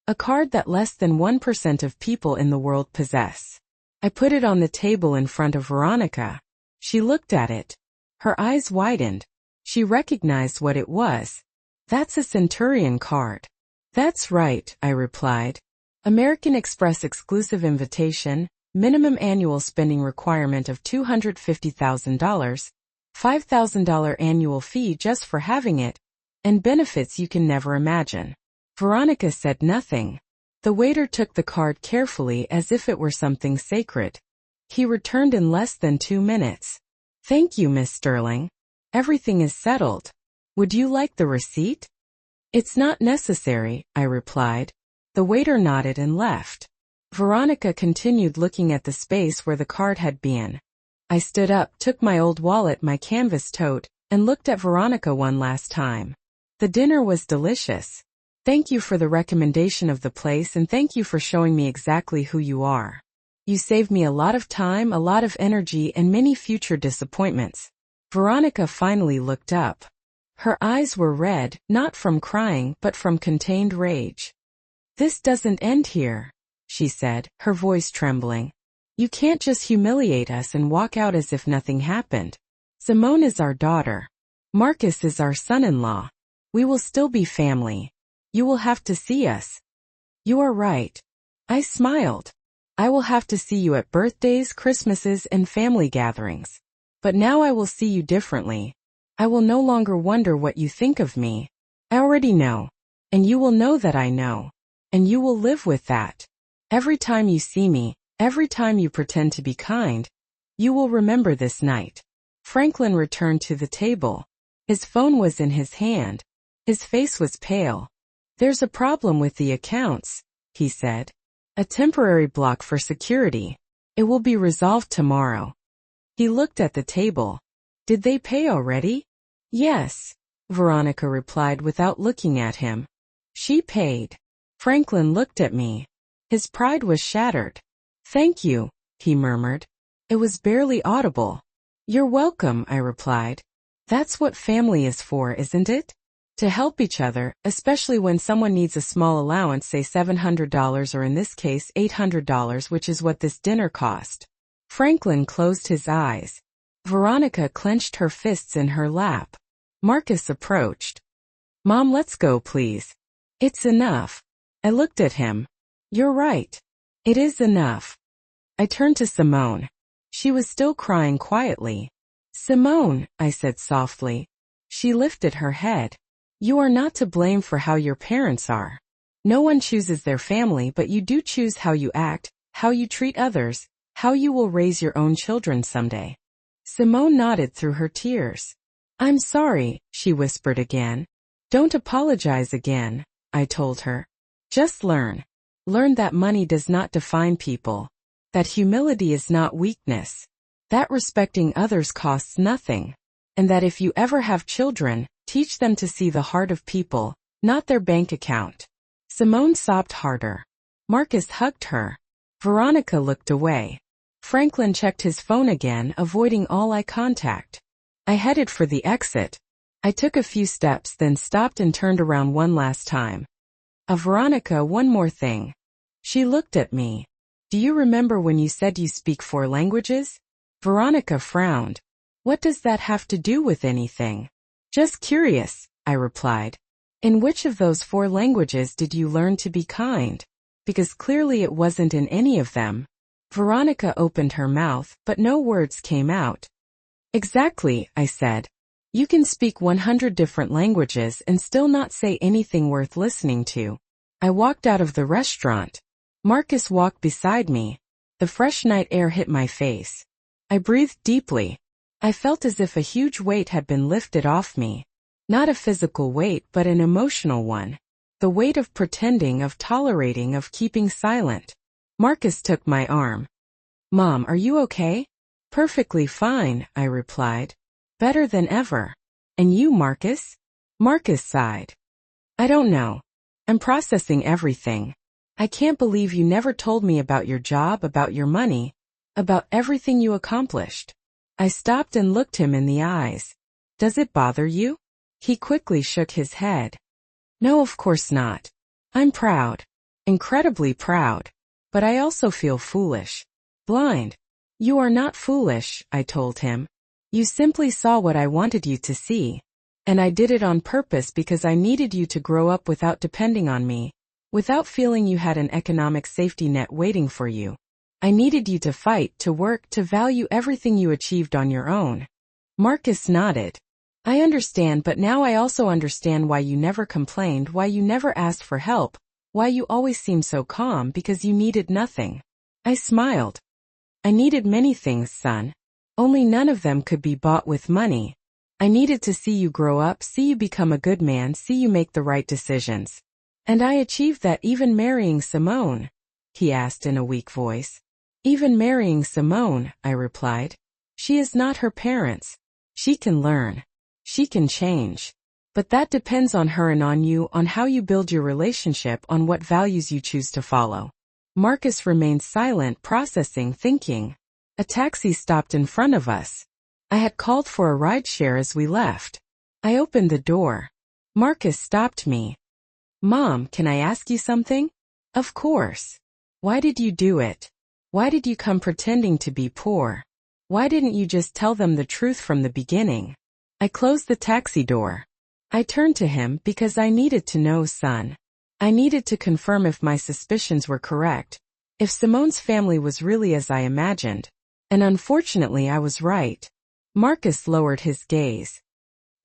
A card that less than 1% of people in the world possess. I put it on the table in front of Veronica. She looked at it. Her eyes widened. She recognized what it was. That's a Centurion card. That's right, I replied. American Express exclusive invitation, minimum annual spending requirement of $250,000, $5,000 annual fee just for having it, and benefits you can never imagine. Veronica said nothing. The waiter took the card carefully as if it were something sacred. He returned in less than 2 minutes. Thank you, Miss Sterling. Everything is settled. Would you like the receipt? It's not necessary, I replied. The waiter nodded and left. Veronica continued looking at the space where the card had been. I stood up, took my old wallet, my canvas tote, and looked at Veronica one last time. The dinner was delicious. Thank you for the recommendation of the place and thank you for showing me exactly who you are. You saved me a lot of time, a lot of energy, and many future disappointments. Veronica finally looked up. Her eyes were red, not from crying, but from contained rage. This doesn't end here, she said, her voice trembling. You can't just humiliate us and walk out as if nothing happened. Simone is our daughter. Marcus is our son-in-law. We will still be family. You will have to see us. You are right. I smiled. I will have to see you at birthdays, Christmases, and family gatherings. But now I will see you differently. I will no longer wonder what you think of me. I already know. And you will know that I know. And you will live with that. Every time you see me, every time you pretend to be kind, you will remember this night. Franklin returned to the table. His phone was in his hand. His face was pale. There's a problem with the accounts, he said. A temporary block for security. It will be resolved tomorrow. He looked at the table. Did they pay already? Yes, Veronica replied without looking at him. She paid. Franklin looked at me. His pride was shattered. Thank you, he murmured. It was barely audible. You're welcome, I replied. That's what family is for, isn't it? To help each other, especially when someone needs a small allowance, say $700 or in this case $800, which is what this dinner cost. Franklin closed his eyes. Veronica clenched her fists in her lap. Marcus approached. Mom, let's go, please. It's enough. I looked at him. You're right. It is enough. I turned to Simone. She was still crying quietly. Simone, I said softly. She lifted her head. You are not to blame for how your parents are. No one chooses their family, but you do choose how you act, how you treat others, how you will raise your own children someday. Simone nodded through her tears. I'm sorry, she whispered again. Don't apologize again, I told her. Just learn. Learn that money does not define people. That humility is not weakness. That respecting others costs nothing. And that if you ever have children, teach them to see the heart of people, not their bank account. Simone sobbed harder. Marcus hugged her. Veronica looked away. Franklin checked his phone again, avoiding all eye contact. I headed for the exit. I took a few steps, then stopped and turned around one last time. Veronica, one more thing. She looked at me. Do you remember when you said you speak 4 languages? Veronica frowned. What does that have to do with anything? Just curious, I replied. In which of those 4 languages did you learn to be kind? Because clearly it wasn't in any of them. Veronica opened her mouth, but no words came out. Exactly, I said. You can speak 100 different languages and still not say anything worth listening to. I walked out of the restaurant. Marcus walked beside me. The fresh night air hit my face. I breathed deeply. I felt as if a huge weight had been lifted off me. Not a physical weight, but an emotional one. The weight of pretending, of tolerating, of keeping silent. Marcus took my arm. Mom, are you okay? Perfectly fine, I replied. Better than ever. And you, Marcus? Marcus sighed. I don't know. I'm processing everything. I can't believe you never told me about your job, about your money, about everything you accomplished. I stopped and looked him in the eyes. Does it bother you? He quickly shook his head. No, of course not. I'm proud. Incredibly proud. But I also feel foolish. Blind. You are not foolish, I told him. You simply saw what I wanted you to see. And I did it on purpose because I needed you to grow up without depending on me, without feeling you had an economic safety net waiting for you. I needed you to fight, to work, to value everything you achieved on your own. Marcus nodded. I understand, but now I also understand why you never complained, why you never asked for help, why you always seemed so calm, because you needed nothing. I smiled. I needed many things, son. Only none of them could be bought with money. I needed to see you grow up, see you become a good man, see you make the right decisions. And I achieved that even marrying Simone, he asked in a weak voice. Even marrying Simone, I replied. She is not her parents. She can learn. She can change. But that depends on her and on you, on how you build your relationship, on what values you choose to follow. Marcus remained silent, processing, thinking. A taxi stopped in front of us. I had called for a rideshare as we left. I opened the door. Marcus stopped me. Mom, can I ask you something? Of course. Why did you do it? Why did you come pretending to be poor? Why didn't you just tell them the truth from the beginning? I closed the taxi door. I turned to him because I needed to know, son. I needed to confirm if my suspicions were correct, if Simone's family was really as I imagined. And unfortunately I was right. Marcus lowered his gaze.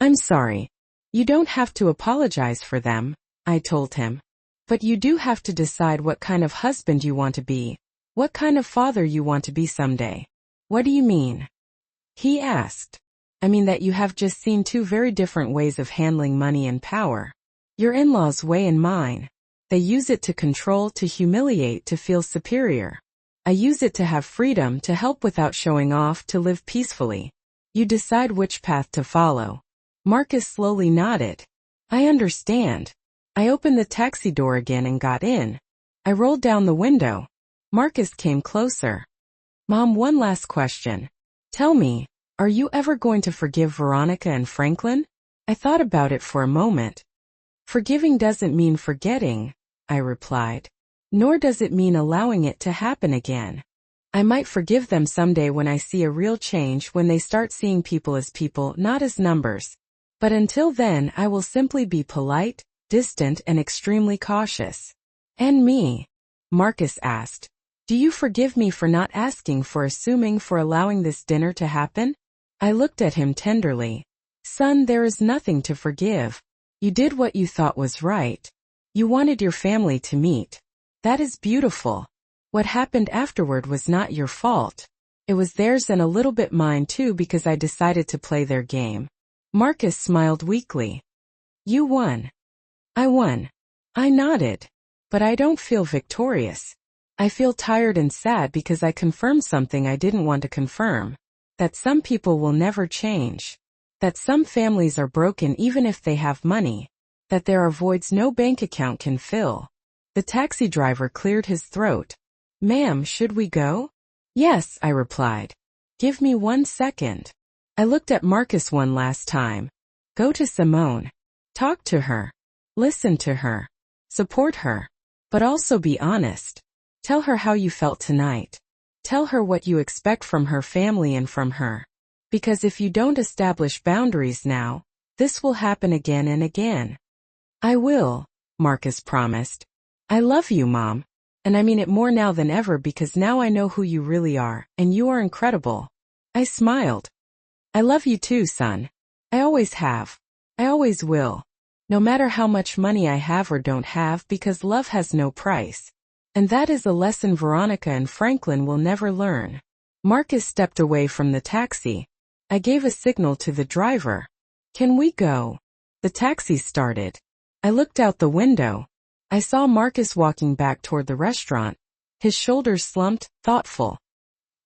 I'm sorry. You don't have to apologize for them, I told him. But you do have to decide what kind of husband you want to be, what kind of father you want to be someday. What do you mean? He asked. I mean that you have just seen two very different ways of handling money and power. Your in-laws' way and mine. They use it to control, to humiliate, to feel superior. I use it to have freedom, to help without showing off, to live peacefully. You decide which path to follow. Marcus slowly nodded. I understand. I opened the taxi door again and got in. I rolled down the window. Marcus came closer. Mom, one last question. Tell me, are you ever going to forgive Veronica and Franklin? I thought about it for a moment. Forgiving doesn't mean forgetting, I replied. Nor does it mean allowing it to happen again. I might forgive them someday when I see a real change, when they start seeing people as people, not as numbers. But until then, I will simply be polite, distant, and extremely cautious. And me? Marcus asked. Do you forgive me for not asking, for assuming, for allowing this dinner to happen? I looked at him tenderly. Son, there is nothing to forgive. You did what you thought was right. You wanted your family to meet. That is beautiful. What happened afterward was not your fault. It was theirs and a little bit mine too, because I decided to play their game. Marcus smiled weakly. You won. I won. I nodded. But I don't feel victorious. I feel tired and sad because I confirmed something I didn't want to confirm. That some people will never change. That some families are broken even if they have money. That there are voids no bank account can fill. The taxi driver cleared his throat. Ma'am, should we go? Yes, I replied. Give me 1 second. I looked at Marcus one last time. Go to Simone. Talk to her. Listen to her. Support her. But also be honest. Tell her how you felt tonight. Tell her what you expect from her family and from her. Because if you don't establish boundaries now, this will happen again and again. I will, Marcus promised. I love you, Mom. And I mean it more now than ever, because now I know who you really are, and you are incredible. I smiled. I love you too, son. I always have. I always will. No matter how much money I have or don't have, because love has no price. And that is a lesson Veronica and Franklin will never learn. Marcus stepped away from the taxi. I gave a signal to the driver. Can we go? The taxi started. I looked out the window. I saw Marcus walking back toward the restaurant, his shoulders slumped, thoughtful.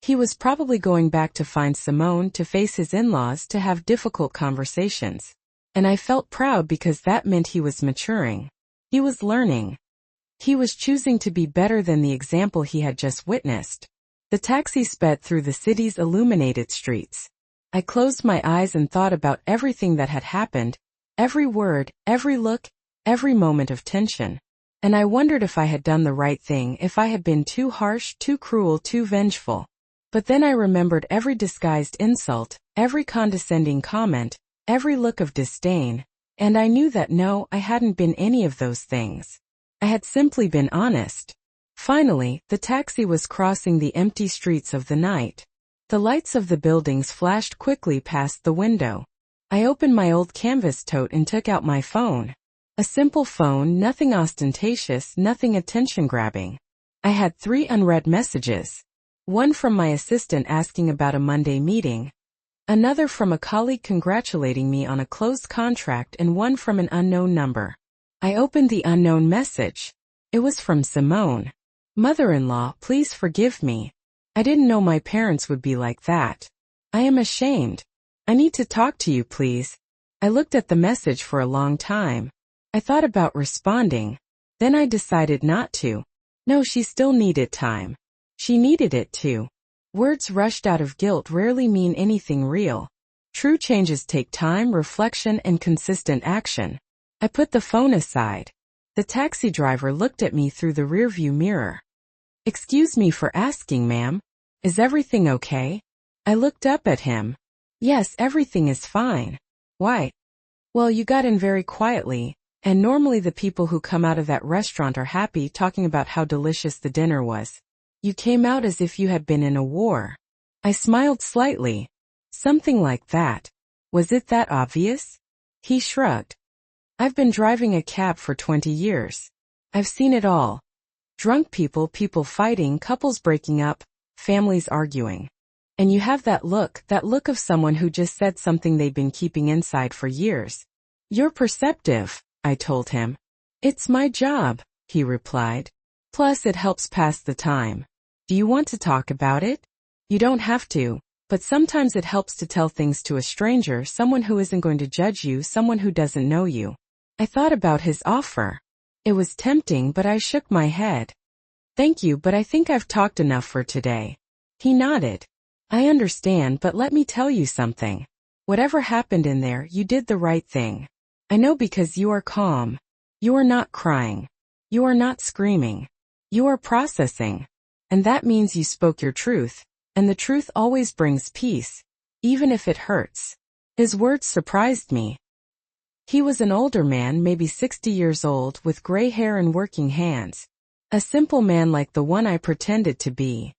He was probably going back to find Simone, to face his in-laws, to have difficult conversations. And I felt proud because that meant he was maturing. He was learning. He was choosing to be better than the example he had just witnessed. The taxi sped through the city's illuminated streets. I closed my eyes and thought about everything that had happened, every word, every look, every moment of tension. And I wondered if I had done the right thing, if I had been too harsh, too cruel, too vengeful. But then I remembered every disguised insult, every condescending comment, every look of disdain, and I knew that no, I hadn't been any of those things. I had simply been honest. Finally, the taxi was crossing the empty streets of the night. The lights of the buildings flashed quickly past the window. I opened my old canvas tote and took out my phone. A simple phone, nothing ostentatious, nothing attention-grabbing. I had 3 unread messages. One from my assistant asking about a Monday meeting. Another from a colleague congratulating me on a closed contract, and one from an unknown number. I opened the unknown message. It was from Simone. Mother-in-law, please forgive me. I didn't know my parents would be like that. I am ashamed. I need to talk to you, please. I looked at the message for a long time. I thought about responding. Then I decided not to. No, she still needed time. She needed it too. Words rushed out of guilt rarely mean anything real. True changes take time, reflection, and consistent action. I put the phone aside. The taxi driver looked at me through the rearview mirror. Excuse me for asking, ma'am. Is everything okay? I looked up at him. Yes, everything is fine. Why? Well, you got in very quietly, and normally the people who come out of that restaurant are happy talking about how delicious the dinner was. You came out as if you had been in a war. I smiled slightly. Something like that. Was it that obvious? He shrugged. I've been driving a cab for 20 years. I've seen it all. Drunk people, people fighting, couples breaking up, families arguing. And you have that look of someone who just said something they've been keeping inside for years. You're perceptive, I told him. It's my job, he replied. Plus it helps pass the time. Do you want to talk about it? You don't have to, but sometimes it helps to tell things to a stranger, someone who isn't going to judge you, someone who doesn't know you. I thought about his offer. It was tempting, but I shook my head. Thank you, but I think I've talked enough for today. He nodded. I understand, but let me tell you something. Whatever happened in there, you did the right thing. I know because you are calm. You are not crying. You are not screaming. You are processing. And that means you spoke your truth, and the truth always brings peace, even if it hurts. His words surprised me. He was an older man, maybe 60 years old, with gray hair and working hands. A simple man like the one I pretended to be.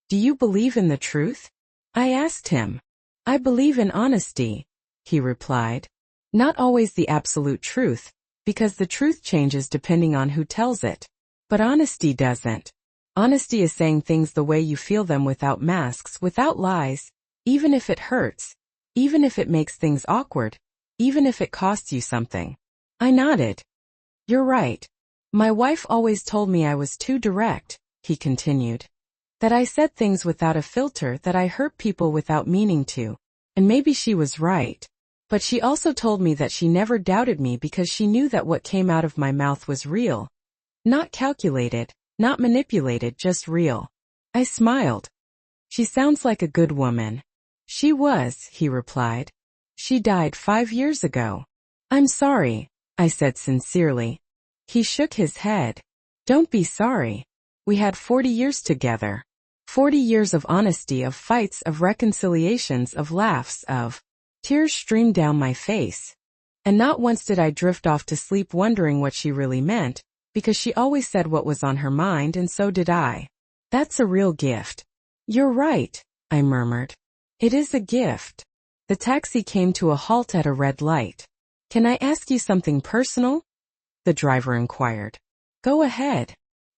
Do you believe in the truth? I asked him. I believe in honesty, he replied. Not always the absolute truth, because the truth changes depending on who tells it. But honesty doesn't. Honesty is saying things the way you feel them without masks, without lies, even if it hurts, even if it makes things awkward, even if it costs you something. I nodded. You're right. My wife always told me I was too direct, he continued. That I said things without a filter, that I hurt people without meaning to. And maybe she was right. But she also told me that she never doubted me because she knew that what came out of my mouth was real. Not calculated, not manipulated, just real. I smiled. She sounds like a good woman. She was, he replied. She died 5 years ago. I'm sorry, I said sincerely. He shook his head. Don't be sorry. We had 40 years together. 40 years of honesty, of fights, of reconciliations, of laughs, of tears streamed down my face. And not once did I drift off to sleep wondering what she really meant, because she always said what was on her mind, and so did I. That's a real gift. You're right, I murmured. It is a gift. The taxi came to a halt at a red light. Can I ask you something personal? The driver inquired. Go ahead.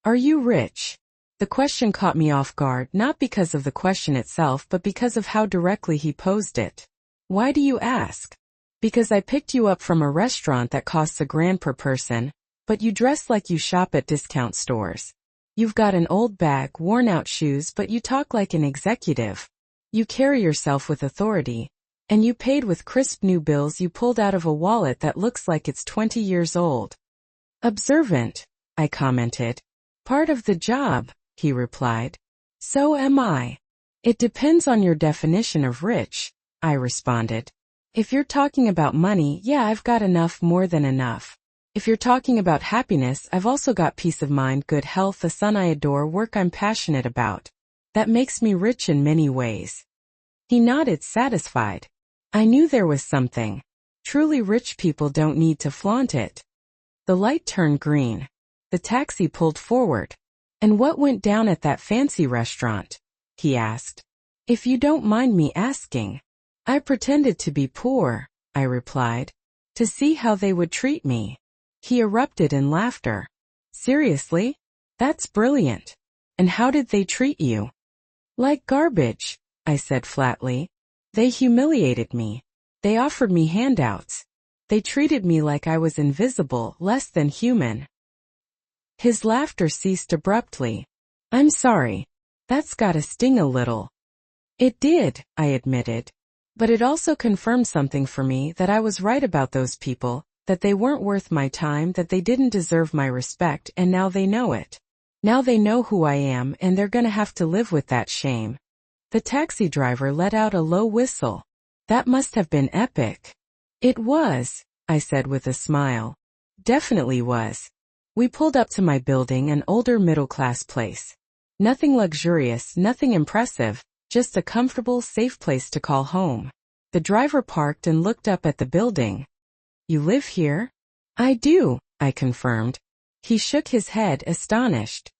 Are you rich? The question caught me off guard, not because of the question itself, but because of how directly he posed it. Why do you ask? Because I picked you up from a restaurant that costs $1,000 per person, but you dress like you shop at discount stores. You've got an old bag, worn-out shoes, but you talk like an executive. You carry yourself with authority, and you paid with crisp new bills you pulled out of a wallet that looks like it's 20 years old. Observant, I commented. Part of the job, he replied. So am I. It depends on your definition of rich, I responded. If you're talking about money, yeah, I've got enough, more than enough. If you're talking about happiness, I've also got peace of mind, good health, a son I adore, work I'm passionate about. That makes me rich in many ways. He nodded, satisfied. I knew there was something. Truly rich people don't need to flaunt it. The light turned green. The taxi pulled forward. And what went down at that fancy restaurant? He asked. If you don't mind me asking. I pretended to be poor, I replied, to see how they would treat me. He erupted in laughter. Seriously? That's brilliant. And how did they treat you? Like garbage, I said flatly. They humiliated me. They offered me handouts. They treated me like I was invisible, less than human. His laughter ceased abruptly. I'm sorry. That's gotta sting a little. It did, I admitted. But it also confirmed something for me, that I was right about those people, that they weren't worth my time, that they didn't deserve my respect, and now they know it. Now they know who I am, and they're gonna have to live with that shame. The taxi driver let out a low whistle. That must have been epic. It was, I said with a smile. Definitely was. We pulled up to my building, an older middle-class place. Nothing luxurious, nothing impressive, just a comfortable, safe place to call home. The driver parked and looked up at the building. You live here? I do, I confirmed. He shook his head, astonished.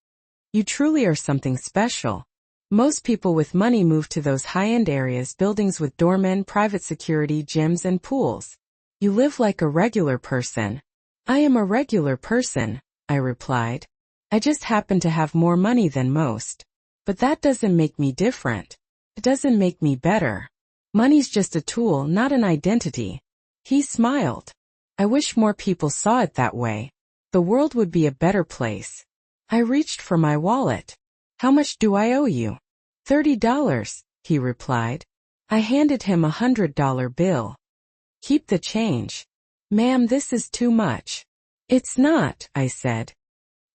You truly are something special. Most people with money move to those high-end areas, buildings with doormen, private security, gyms, and pools. You live like a regular person. I am a regular person, I replied. I just happen to have more money than most. But that doesn't make me different. It doesn't make me better. Money's just a tool, not an identity. He smiled. I wish more people saw it that way. The world would be a better place. I reached for my wallet. How much do I owe you? $30, he replied. I handed him a $100 bill. Keep the change. Ma'am, this is too much. It's not, I said.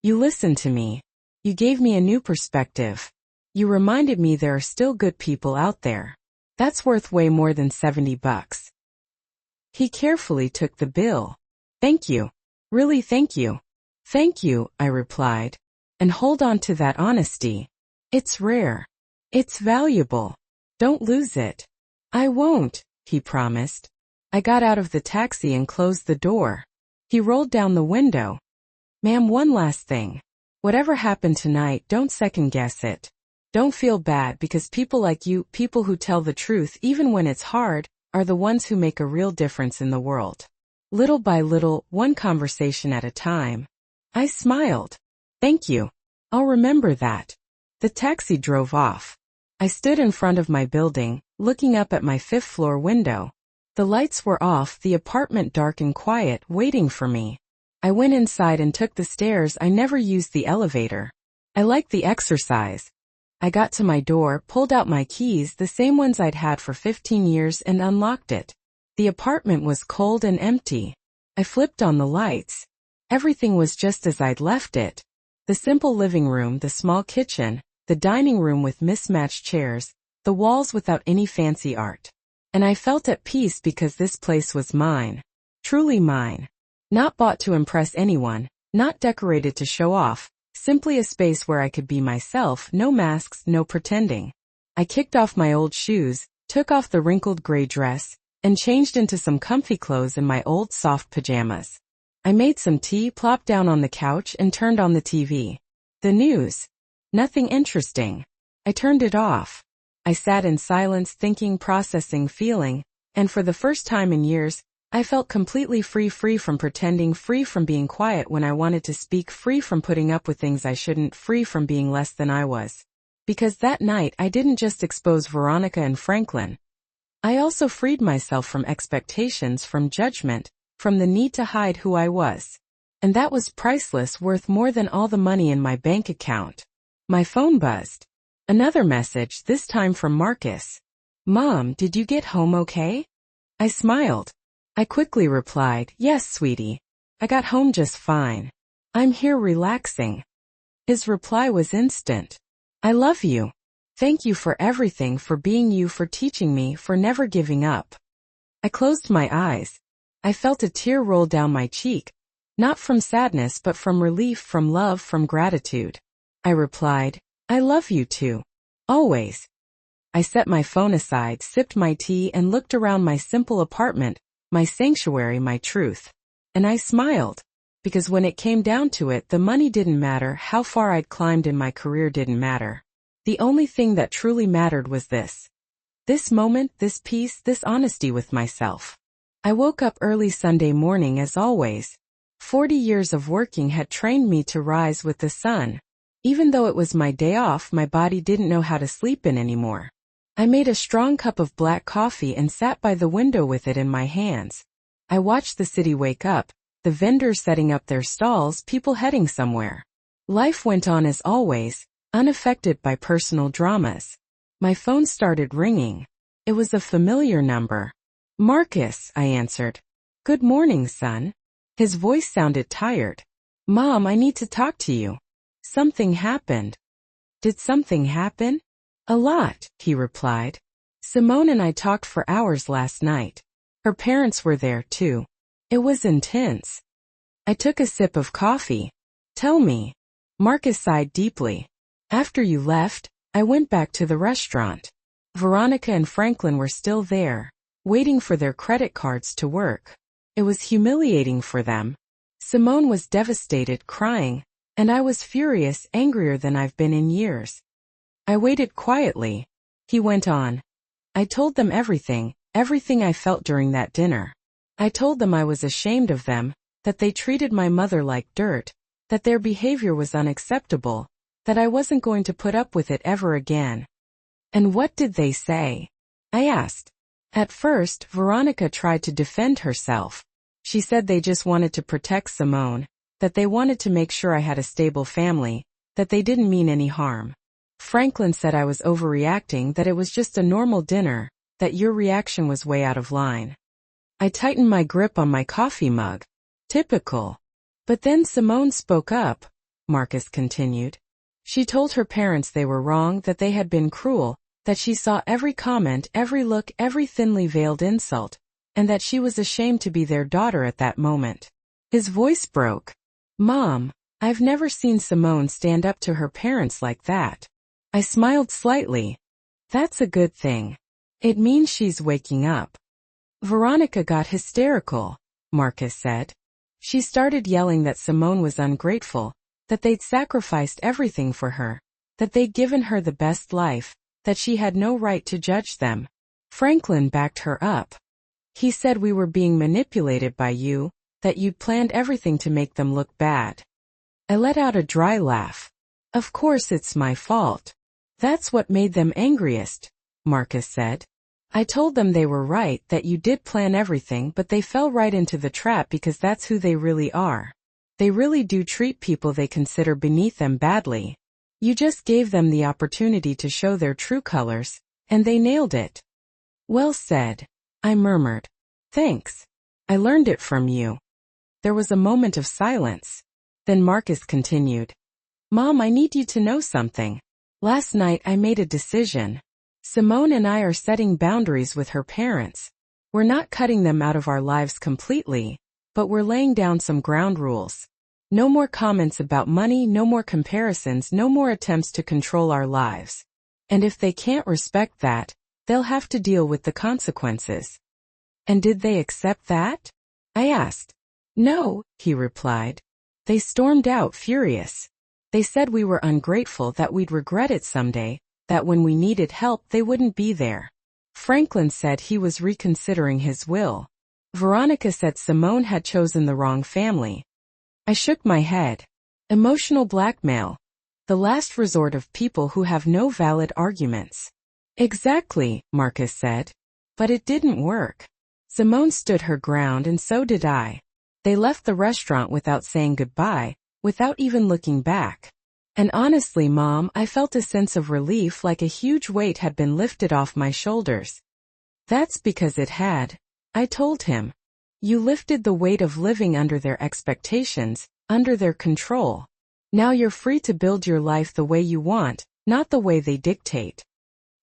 You listened to me. You gave me a new perspective. You reminded me there are still good people out there. That's worth way more than $70. He carefully took the bill. Thank you. Really, thank you. Thank you, I replied. And hold on to that honesty. It's rare. It's valuable. Don't lose it. I won't, he promised. I got out of the taxi and closed the door. He rolled down the window. Ma'am, one last thing. Whatever happened tonight, don't second guess it. Don't feel bad, because people like you, people who tell the truth even when it's hard, are the ones who make a real difference in the world. Little by little, one conversation at a time. I smiled. Thank you. I'll remember that. The taxi drove off. I stood in front of my building, looking up at my 5th-floor window. The lights were off, the apartment dark and quiet, waiting for me. I went inside and took the stairs. I never used the elevator. I liked the exercise. I got to my door, pulled out my keys, the same ones I'd had for 15 years, and unlocked it. The apartment was cold and empty. I flipped on the lights. Everything was just as I'd left it. The simple living room, the small kitchen, the dining room with mismatched chairs, the walls without any fancy art. And I felt at peace because this place was mine. Truly mine. Not bought to impress anyone, not decorated to show off, simply a space where I could be myself, no masks, no pretending. I kicked off my old shoes, took off the wrinkled gray dress, and changed into some comfy clothes and my old soft pajamas. I made some tea, plopped down on the couch, and turned on the TV. The news. Nothing interesting. I turned it off. I sat in silence, thinking, processing, feeling, and for the first time in years, I felt completely free from pretending, free from being quiet when I wanted to speak, free from putting up with things I shouldn't, free from being less than I was. Because that night I didn't just expose Veronica and Franklin. I also freed myself from expectations, from judgment, from the need to hide who I was. And that was priceless, worth more than all the money in my bank account. My phone buzzed. Another message, this time from Marcus. Mom, did you get home okay? I smiled. I quickly replied, yes, sweetie. I got home just fine. I'm here relaxing. His reply was instant. I love you. Thank you for everything, for being you, for teaching me, for never giving up. I closed my eyes. I felt a tear roll down my cheek, not from sadness but from relief, from love, from gratitude. I replied, I love you too. Always. I set my phone aside, sipped my tea, and looked around my simple apartment, my sanctuary, my truth. And I smiled. Because when it came down to it, the money didn't matter, how far I'd climbed in my career didn't matter. The only thing that truly mattered was this. This moment, this peace, this honesty with myself. I woke up early Sunday morning as always. 40 years of working had trained me to rise with the sun. Even though it was my day off, my body didn't know how to sleep in anymore. I made a strong cup of black coffee and sat by the window with it in my hands. I watched the city wake up, the vendors setting up their stalls, people heading somewhere. Life went on as always, unaffected by personal dramas. My phone started ringing. It was a familiar number. Marcus, I answered. Good morning, son. His voice sounded tired. Mom, I need to talk to you. Something happened. Did something happen? A lot, he replied. Simone and I talked for hours last night. Her parents were there too. It was intense. I took a sip of coffee. Tell me. Marcus sighed deeply. After you left, I went back to the restaurant. Veronica and Franklin were still there, waiting for their credit cards to work. It was humiliating for them. Simone was devastated, crying, and I was furious, angrier than I've been in years. I waited quietly. He went on. I told them everything I felt during that dinner. I told them I was ashamed of them, that they treated my mother like dirt, that their behavior was unacceptable, that I wasn't going to put up with it ever again. And what did they say? I asked. At first, Veronica tried to defend herself. She said they just wanted to protect Simone, that they wanted to make sure I had a stable family, that they didn't mean any harm. Franklin said I was overreacting, that it was just a normal dinner, that your reaction was way out of line. I tightened my grip on my coffee mug. Typical. But then Simone spoke up, Marcus continued. She told her parents they were wrong, that they had been cruel, that she saw every comment, every look, every thinly veiled insult, and that she was ashamed to be their daughter at that moment. His voice broke. Mom, I've never seen Simone stand up to her parents like that. I smiled slightly. That's a good thing. It means she's waking up. Veronica got hysterical, Marcus said. She started yelling that Simone was ungrateful, that they'd sacrificed everything for her, that they'd given her the best life, that she had no right to judge them. Franklin backed her up. He said we were being manipulated by you, that you'd planned everything to make them look bad. I let out a dry laugh. Of course it's my fault. That's what made them angriest, Marcus said. I told them they were right, that you did plan everything, but they fell right into the trap because that's who they really are. They really do treat people they consider beneath them badly. You just gave them the opportunity to show their true colors, and they nailed it. Well said, I murmured. Thanks. I learned it from you. There was a moment of silence. Then Marcus continued. Mom, I need you to know something. Last night I made a decision. Simone and I are setting boundaries with her parents. We're not cutting them out of our lives completely, but we're laying down some ground rules. No more comments about money, no more comparisons, no more attempts to control our lives. And if they can't respect that, they'll have to deal with the consequences. And did they accept that? I asked. No, he replied. They stormed out, furious. They said we were ungrateful, that we'd regret it someday, that when we needed help they wouldn't be there. Franklin said he was reconsidering his will. Veronica said Simone had chosen the wrong family. I shook my head. Emotional blackmail. The last resort of people who have no valid arguments. Exactly, Marcus said. But it didn't work. Simone stood her ground and so did I. They left the restaurant without saying goodbye, without even looking back. And honestly, Mom, I felt a sense of relief, like a huge weight had been lifted off my shoulders. That's because it had. I told him. You lifted the weight of living under their expectations, under their control. Now you're free to build your life the way you want, not the way they dictate.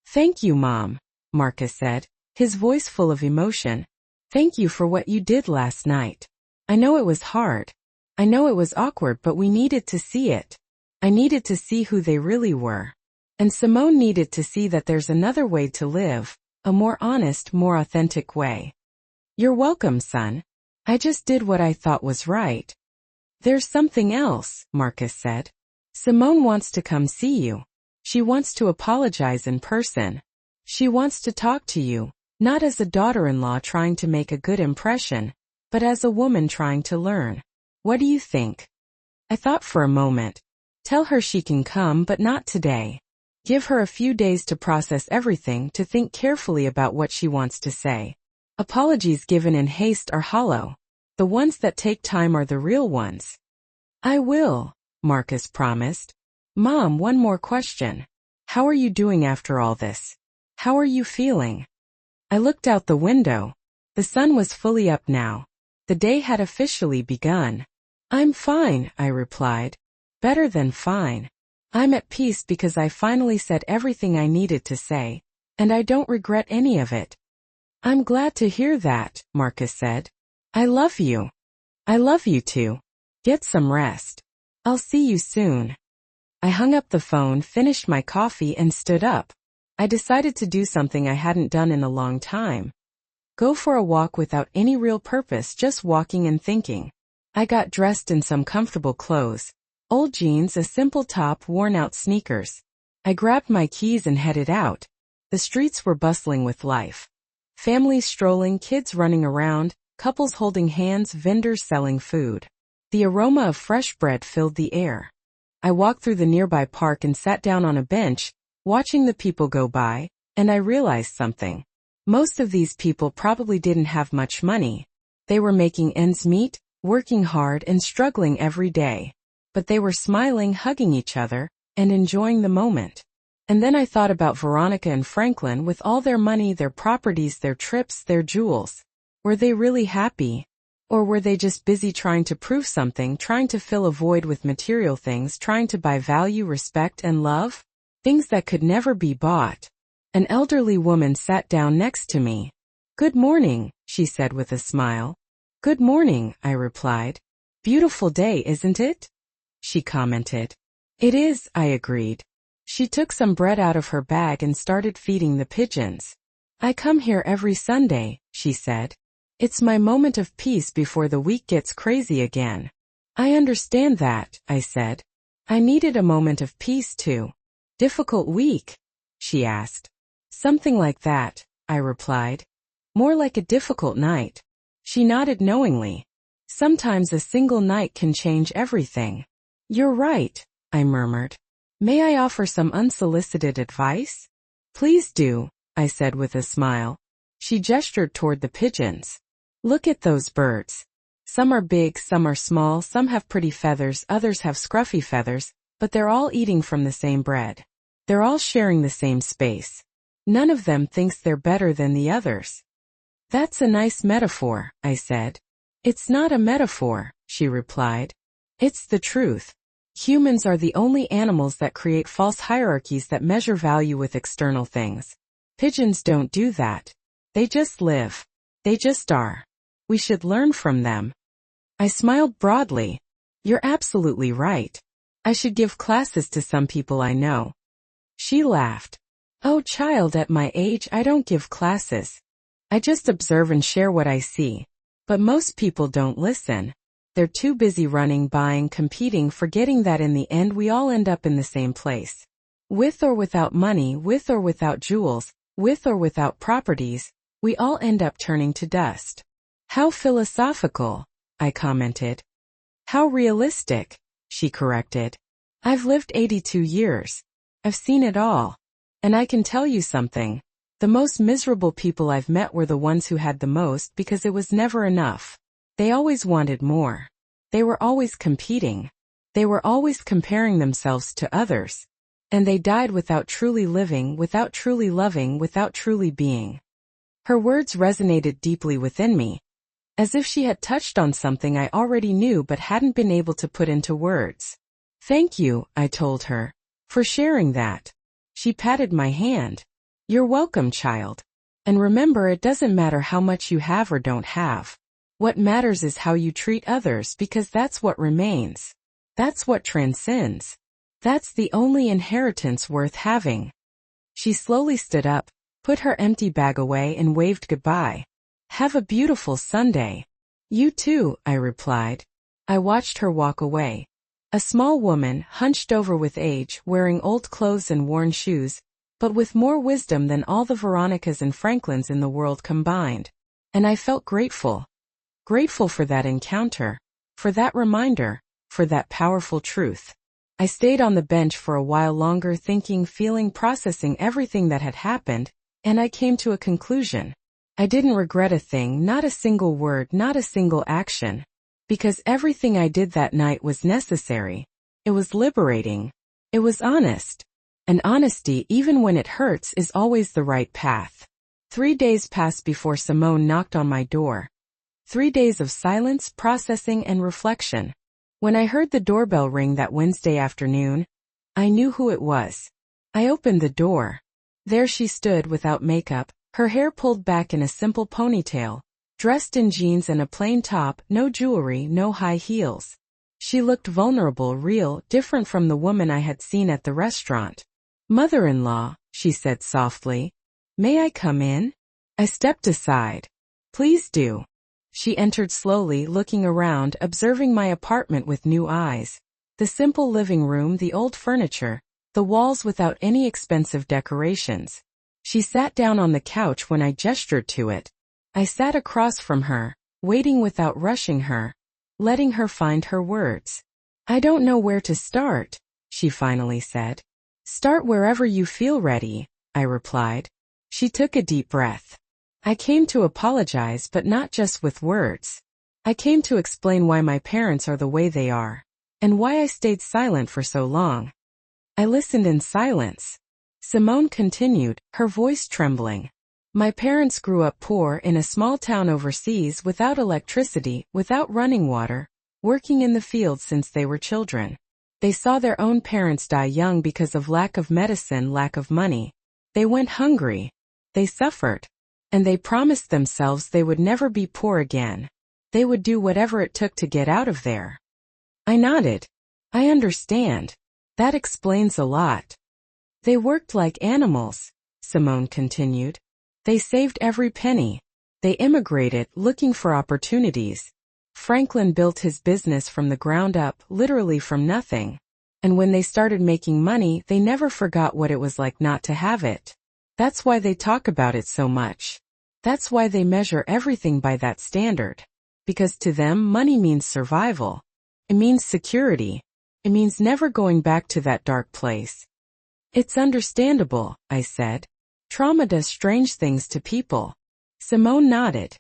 Thank you, Mom, Marcus said, his voice full of emotion. Thank you for what you did last night. I know it was hard. I know it was awkward, but we needed to see it. I needed to see who they really were. And Simone needed to see that there's another way to live, a more honest, more authentic way. You're welcome, son. I just did what I thought was right. There's something else, Marcus said. Simone wants to come see you. She wants to apologize in person. She wants to talk to you, not as a daughter-in-law trying to make a good impression, but as a woman trying to learn. What do you think? I thought for a moment. Tell her she can come, but not today. Give her a few days to process everything, to think carefully about what she wants to say. Apologies given in haste are hollow. The ones that take time are the real ones. I will, Marcus promised. Mom, one more question. How are you doing after all this? How are you feeling? I looked out the window. The sun was fully up now. The day had officially begun. I'm fine, I replied. Better than fine. I'm at peace because I finally said everything I needed to say, and I don't regret any of it. I'm glad to hear that, Marcus said. I love you. I love you too. Get some rest. I'll see you soon. I hung up the phone, finished my coffee, and stood up. I decided to do something I hadn't done in a long time. Go for a walk without any real purpose, just walking and thinking. I got dressed in some comfortable clothes. Old jeans, a simple top, worn-out sneakers. I grabbed my keys and headed out. The streets were bustling with life. Families strolling, kids running around, couples holding hands, vendors selling food. The aroma of fresh bread filled the air. I walked through the nearby park and sat down on a bench, watching the people go by, and I realized something. Most of these people probably didn't have much money. They were making ends meet, working hard and struggling every day. But they were smiling, hugging each other, and enjoying the moment. And then I thought about Veronica and Franklin with all their money, their properties, their trips, their jewels. Were they really happy? Or were they just busy trying to prove something, trying to fill a void with material things, trying to buy value, respect, and love? Things that could never be bought. An elderly woman sat down next to me. "Good morning," she said with a smile. "Good morning," I replied. "Beautiful day, isn't it?" She commented. "It is," I agreed. She took some bread out of her bag and started feeding the pigeons. "I come here every Sunday," she said. "It's my moment of peace before the week gets crazy again." "I understand that," I said. "I needed a moment of peace too." "Difficult week?" she asked. "Something like that," I replied. "More like a difficult night." She nodded knowingly. "Sometimes a single night can change everything." "You're right," I murmured. "May I offer some unsolicited advice?" "Please do," I said with a smile. She gestured toward the pigeons. "Look at those birds. Some are big, some are small, some have pretty feathers, others have scruffy feathers, but they're all eating from the same bread. They're all sharing the same space. None of them thinks they're better than the others." "That's a nice metaphor," I said. "It's not a metaphor," she replied. "It's the truth. Humans are the only animals that create false hierarchies that measure value with external things. Pigeons don't do that. They just live. They just are. We should learn from them." I smiled broadly. "You're absolutely right. I should give classes to some people I know." She laughed. "Oh, child, at my age I don't give classes. I just observe and share what I see. But most people don't listen. They're too busy running, buying, competing, forgetting that in the end we all end up in the same place. With or without money, with or without jewels, with or without properties, we all end up turning to dust." "How philosophical," I commented. "How realistic," she corrected. "I've lived 82 years. I've seen it all. And I can tell you something. The most miserable people I've met were the ones who had the most because it was never enough. They always wanted more. They were always competing. They were always comparing themselves to others. And they died without truly living, without truly loving, without truly being." Her words resonated deeply within me, as if she had touched on something I already knew but hadn't been able to put into words. "Thank you," I told her, "for sharing that." She patted my hand. "You're welcome, child. And remember, it doesn't matter how much you have or don't have. What matters is how you treat others, because that's what remains. That's what transcends. That's the only inheritance worth having." She slowly stood up, put her empty bag away and waved goodbye. "Have a beautiful Sunday." "You too," I replied. I watched her walk away. A small woman, hunched over with age, wearing old clothes and worn shoes, but with more wisdom than all the Veronicas and Franklins in the world combined. And I felt grateful. Grateful for that encounter, for that reminder, for that powerful truth. I stayed on the bench for a while longer, thinking, feeling, processing everything that had happened, and I came to a conclusion. I didn't regret a thing, not a single word, not a single action. Because everything I did that night was necessary. It was liberating. It was honest. And honesty, even when it hurts, is always the right path. 3 days passed before Simone knocked on my door. 3 days of silence, processing, and reflection. When I heard the doorbell ring that Wednesday afternoon, I knew who it was. I opened the door. There she stood without makeup, her hair pulled back in a simple ponytail. Dressed in jeans and a plain top, no jewelry, no high heels. She looked vulnerable, real, different from the woman I had seen at the restaurant. "Mother-in-law," she said softly. "May I come in?" I stepped aside. Please do. She entered slowly, looking around, observing my apartment with new eyes. The simple living room, the old furniture, the walls without any expensive decorations. She sat down on the couch when I gestured to it. I sat across from her, waiting without rushing her, letting her find her words. I don't know where to start, she finally said. Start wherever you feel ready, I replied. She took a deep breath. I came to apologize, but not just with words. I came to explain why my parents are the way they are, and why I stayed silent for so long. I listened in silence. Simone continued, her voice trembling. My parents grew up poor in a small town overseas, without electricity, without running water, working in the fields since they were children. They saw their own parents die young because of lack of medicine, lack of money. They went hungry. They suffered. And they promised themselves they would never be poor again. They would do whatever it took to get out of there. I nodded. I understand. That explains a lot. They worked like animals, Simone continued. They saved every penny. They immigrated, looking for opportunities. Franklin built his business from the ground up, literally from nothing. And when they started making money, they never forgot what it was like not to have it. That's why they talk about it so much. That's why they measure everything by that standard. Because to them, money means survival. It means security. It means never going back to that dark place. It's understandable, I said. Trauma does strange things to people. Simone nodded.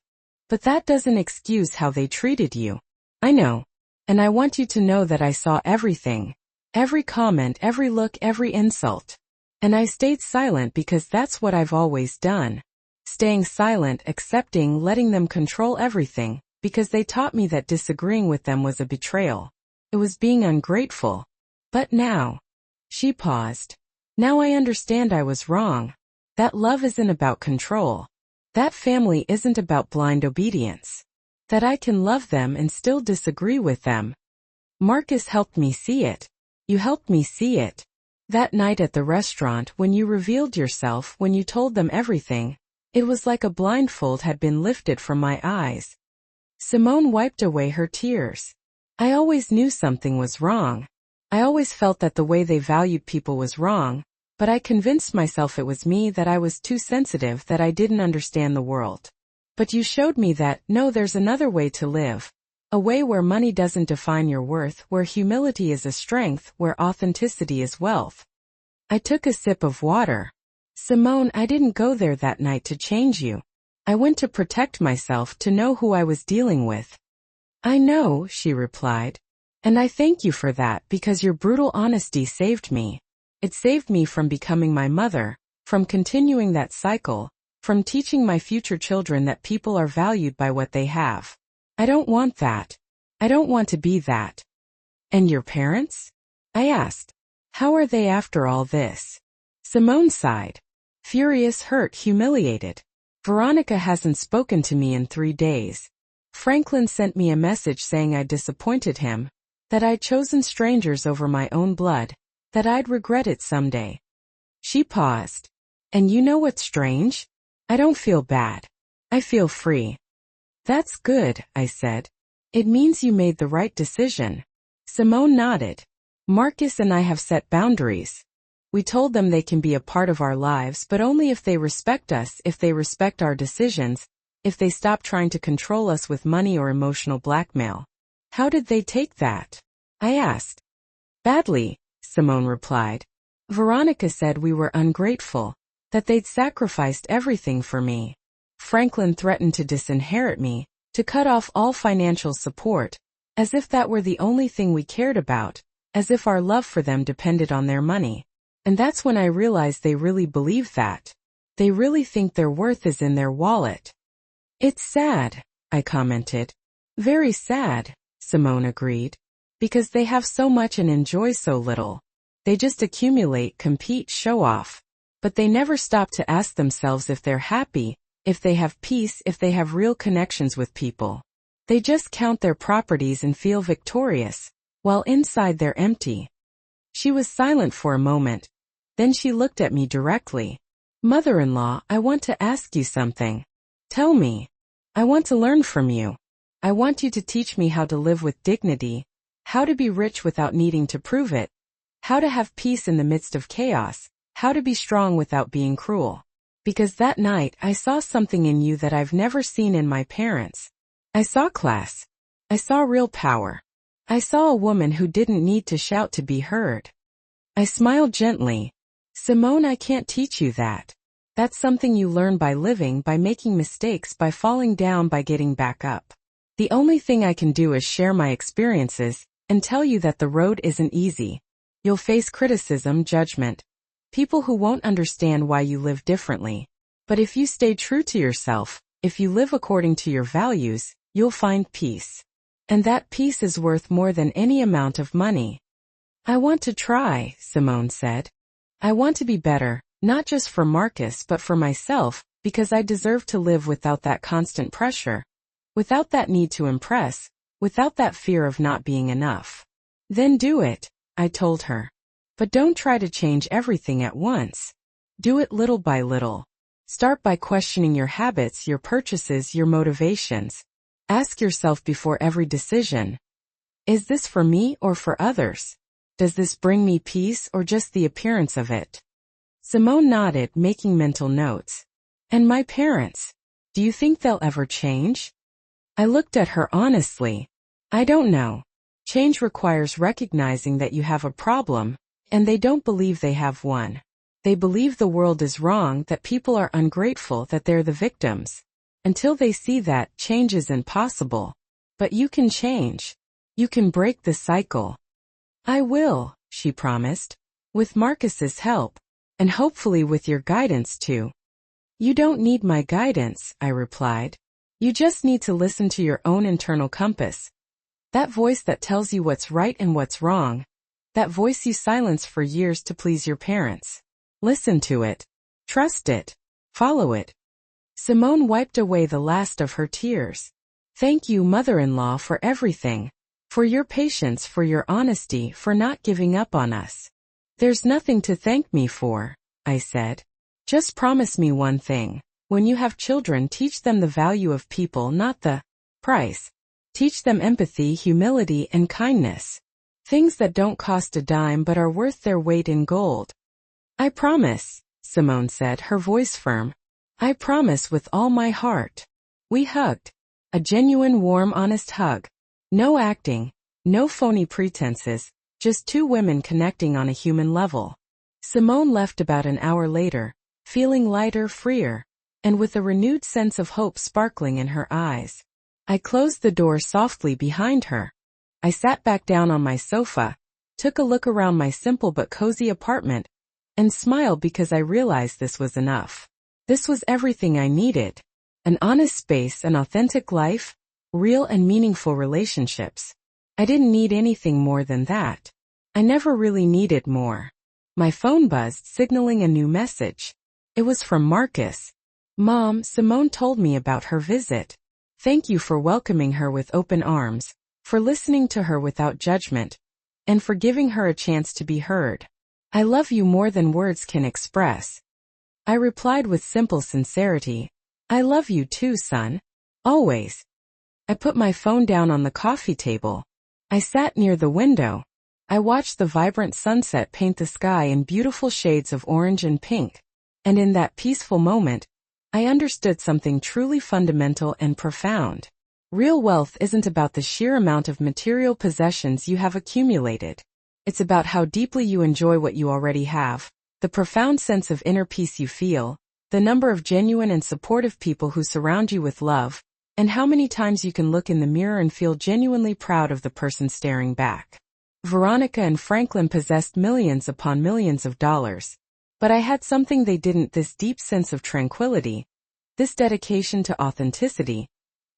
But that doesn't excuse how they treated you. I know. And I want you to know that I saw everything. Every comment, every look, every insult. And I stayed silent because that's what I've always done. Staying silent, accepting, letting them control everything, because they taught me that disagreeing with them was a betrayal. It was being ungrateful. But now, she paused. Now I understand I was wrong. That love isn't about control. That family isn't about blind obedience. That I can love them and still disagree with them. Marcus helped me see it. You helped me see it. That night at the restaurant, when you revealed yourself, when you told them everything, it was like a blindfold had been lifted from my eyes. Simone wiped away her tears. I always knew something was wrong. I always felt that the way they valued people was wrong, but I convinced myself it was me, that I was too sensitive, that I didn't understand the world. But you showed me that, no, there's another way to live. A way where money doesn't define your worth, where humility is a strength, where authenticity is wealth. I took a sip of water. Simone, I didn't go there that night to change you. I went to protect myself, to know who I was dealing with. I know, she replied. And I thank you for that, because your brutal honesty saved me. It saved me from becoming my mother, from continuing that cycle, from teaching my future children that people are valued by what they have. I don't want that. I don't want to be that. And your parents? I asked. How are they after all this? Simone sighed. Furious, hurt, humiliated. Veronica hasn't spoken to me in 3 days. Franklin sent me a message saying I'd disappointed him, that I'd chosen strangers over my own blood, that I'd regret it someday. She paused. And you know what's strange? I don't feel bad. I feel free. That's good, I said. It means you made the right decision. Simone nodded. Marcus and I have set boundaries. We told them they can be a part of our lives, but only if they respect us, if they respect our decisions, if they stop trying to control us with money or emotional blackmail. How did they take that? I asked. Badly, Simone replied. Veronica said we were ungrateful, that they'd sacrificed everything for me. Franklin threatened to disinherit me, to cut off all financial support, as if that were the only thing we cared about, as if our love for them depended on their money. And that's when I realized they really believe that. They really think their worth is in their wallet. It's sad, I commented. Very sad, Simone agreed. Because they have so much and enjoy so little. They just accumulate, compete, show off. But they never stop to ask themselves if they're happy, if they have peace, if they have real connections with people. They just count their properties and feel victorious, while inside they're empty. She was silent for a moment. Then she looked at me directly. Mother-in-law, I want to ask you something. Tell me. I want to learn from you. I want you to teach me how to live with dignity, how to be rich without needing to prove it, how to have peace in the midst of chaos, how to be strong without being cruel. Because that night I saw something in you that I've never seen in my parents. I saw class. I saw real power. I saw a woman who didn't need to shout to be heard. I smiled gently. Simone, I can't teach you that. That's something you learn by living, by making mistakes, by falling down, by getting back up. The only thing I can do is share my experiences and tell you that the road isn't easy. You'll face criticism, judgment, people who won't understand why you live differently. But if you stay true to yourself, if you live according to your values, you'll find peace. And that peace is worth more than any amount of money. I want to try, Simone said. I want to be better, not just for Marcus but for myself, because I deserve to live without that constant pressure, without that need to impress, without that fear of not being enough. Then do it, I told her. But don't try to change everything at once. Do it little by little. Start by questioning your habits, your purchases, your motivations. Ask yourself before every decision, is this for me or for others? Does this bring me peace or just the appearance of it? Simone nodded, making mental notes. And my parents? Do you think they'll ever change? I looked at her honestly. I don't know. Change requires recognizing that you have a problem, and they don't believe they have one. They believe the world is wrong, that people are ungrateful, that they're the victims. Until they see that, change isn't possible. But you can change. You can break the cycle. I will, she promised. With Marcus's help. And hopefully with your guidance too. You don't need my guidance, I replied. You just need to listen to your own internal compass. That voice that tells you what's right and what's wrong. That voice you silence for years to please your parents. Listen to it. Trust it. Follow it. Simone wiped away the last of her tears. Thank you, mother-in-law, for everything. For your patience, for your honesty, for not giving up on us. There's nothing to thank me for, I said. Just promise me one thing. When you have children, teach them the value of people, not the price. Teach them empathy, humility, and kindness. Things that don't cost a dime but are worth their weight in gold. I promise, Simone said, her voice firm. I promise with all my heart. We hugged. A genuine, warm, honest hug. No acting, no phony pretenses, just two women connecting on a human level. Simone left about an hour later, feeling lighter, freer, and with a renewed sense of hope sparkling in her eyes. I closed the door softly behind her. I sat back down on my sofa, took a look around my simple but cozy apartment, and smiled because I realized this was enough. This was everything I needed. An honest space, an authentic life, real and meaningful relationships. I didn't need anything more than that. I never really needed more. My phone buzzed, signaling a new message. It was from Marcus. Mom, Simone told me about her visit. Thank you for welcoming her with open arms, for listening to her without judgment, and for giving her a chance to be heard. I love you more than words can express. I replied with simple sincerity. I love you too, son. Always. I put my phone down on the coffee table. I sat near the window. I watched the vibrant sunset paint the sky in beautiful shades of orange and pink. And in that peaceful moment, I understood something truly fundamental and profound. Real wealth isn't about the sheer amount of material possessions you have accumulated. It's about how deeply you enjoy what you already have, the profound sense of inner peace you feel, the number of genuine and supportive people who surround you with love, and how many times you can look in the mirror and feel genuinely proud of the person staring back. Veronica and Franklin possessed millions upon millions of dollars. But I had something they didn't, this deep sense of tranquility, this dedication to authenticity,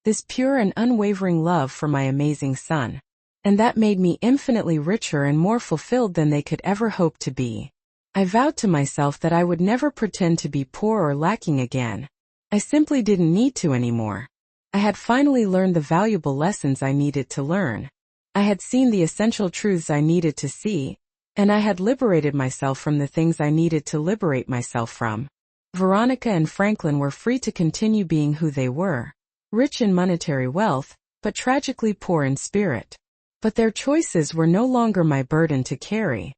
this pure and unwavering love for my amazing son. And that made me infinitely richer and more fulfilled than they could ever hope to be. I vowed to myself that I would never pretend to be poor or lacking again. I simply didn't need to anymore. I had finally learned the valuable lessons I needed to learn. I had seen the essential truths I needed to see, and I had liberated myself from the things I needed to liberate myself from. Veronica and Franklin were free to continue being who they were. rich in monetary wealth, but tragically poor in spirit. But their choices were no longer my burden to carry.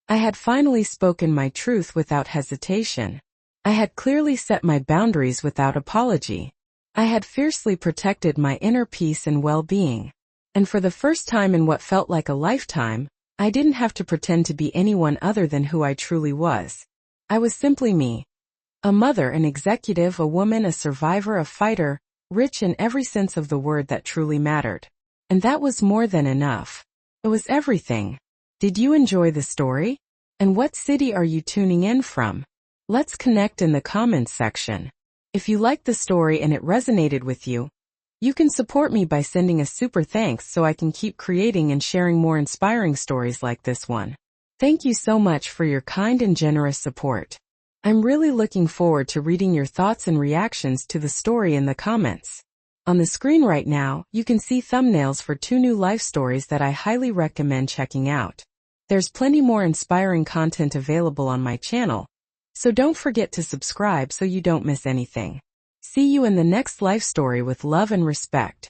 I had finally spoken my truth without hesitation. I had clearly set my boundaries without apology. I had fiercely protected my inner peace and well-being. And for the first time in what felt like a lifetime, I didn't have to pretend to be anyone other than who I truly was. I was simply me. A mother, an executive, a woman, a survivor, a fighter, rich in every sense of the word that truly mattered. And that was more than enough. It was everything. Did you enjoy the story? And what city are you tuning in from? Let's connect in the comments section. If you liked the story and it resonated with you, you can support me by sending a super thanks so I can keep creating and sharing more inspiring stories like this one. Thank you so much for your kind and generous support. I'm really looking forward to reading your thoughts and reactions to the story in the comments. On the screen right now, you can see thumbnails for 2 new life stories that I highly recommend checking out. There's plenty more inspiring content available on my channel, so don't forget to subscribe so you don't miss anything. See you in the next life story with love and respect.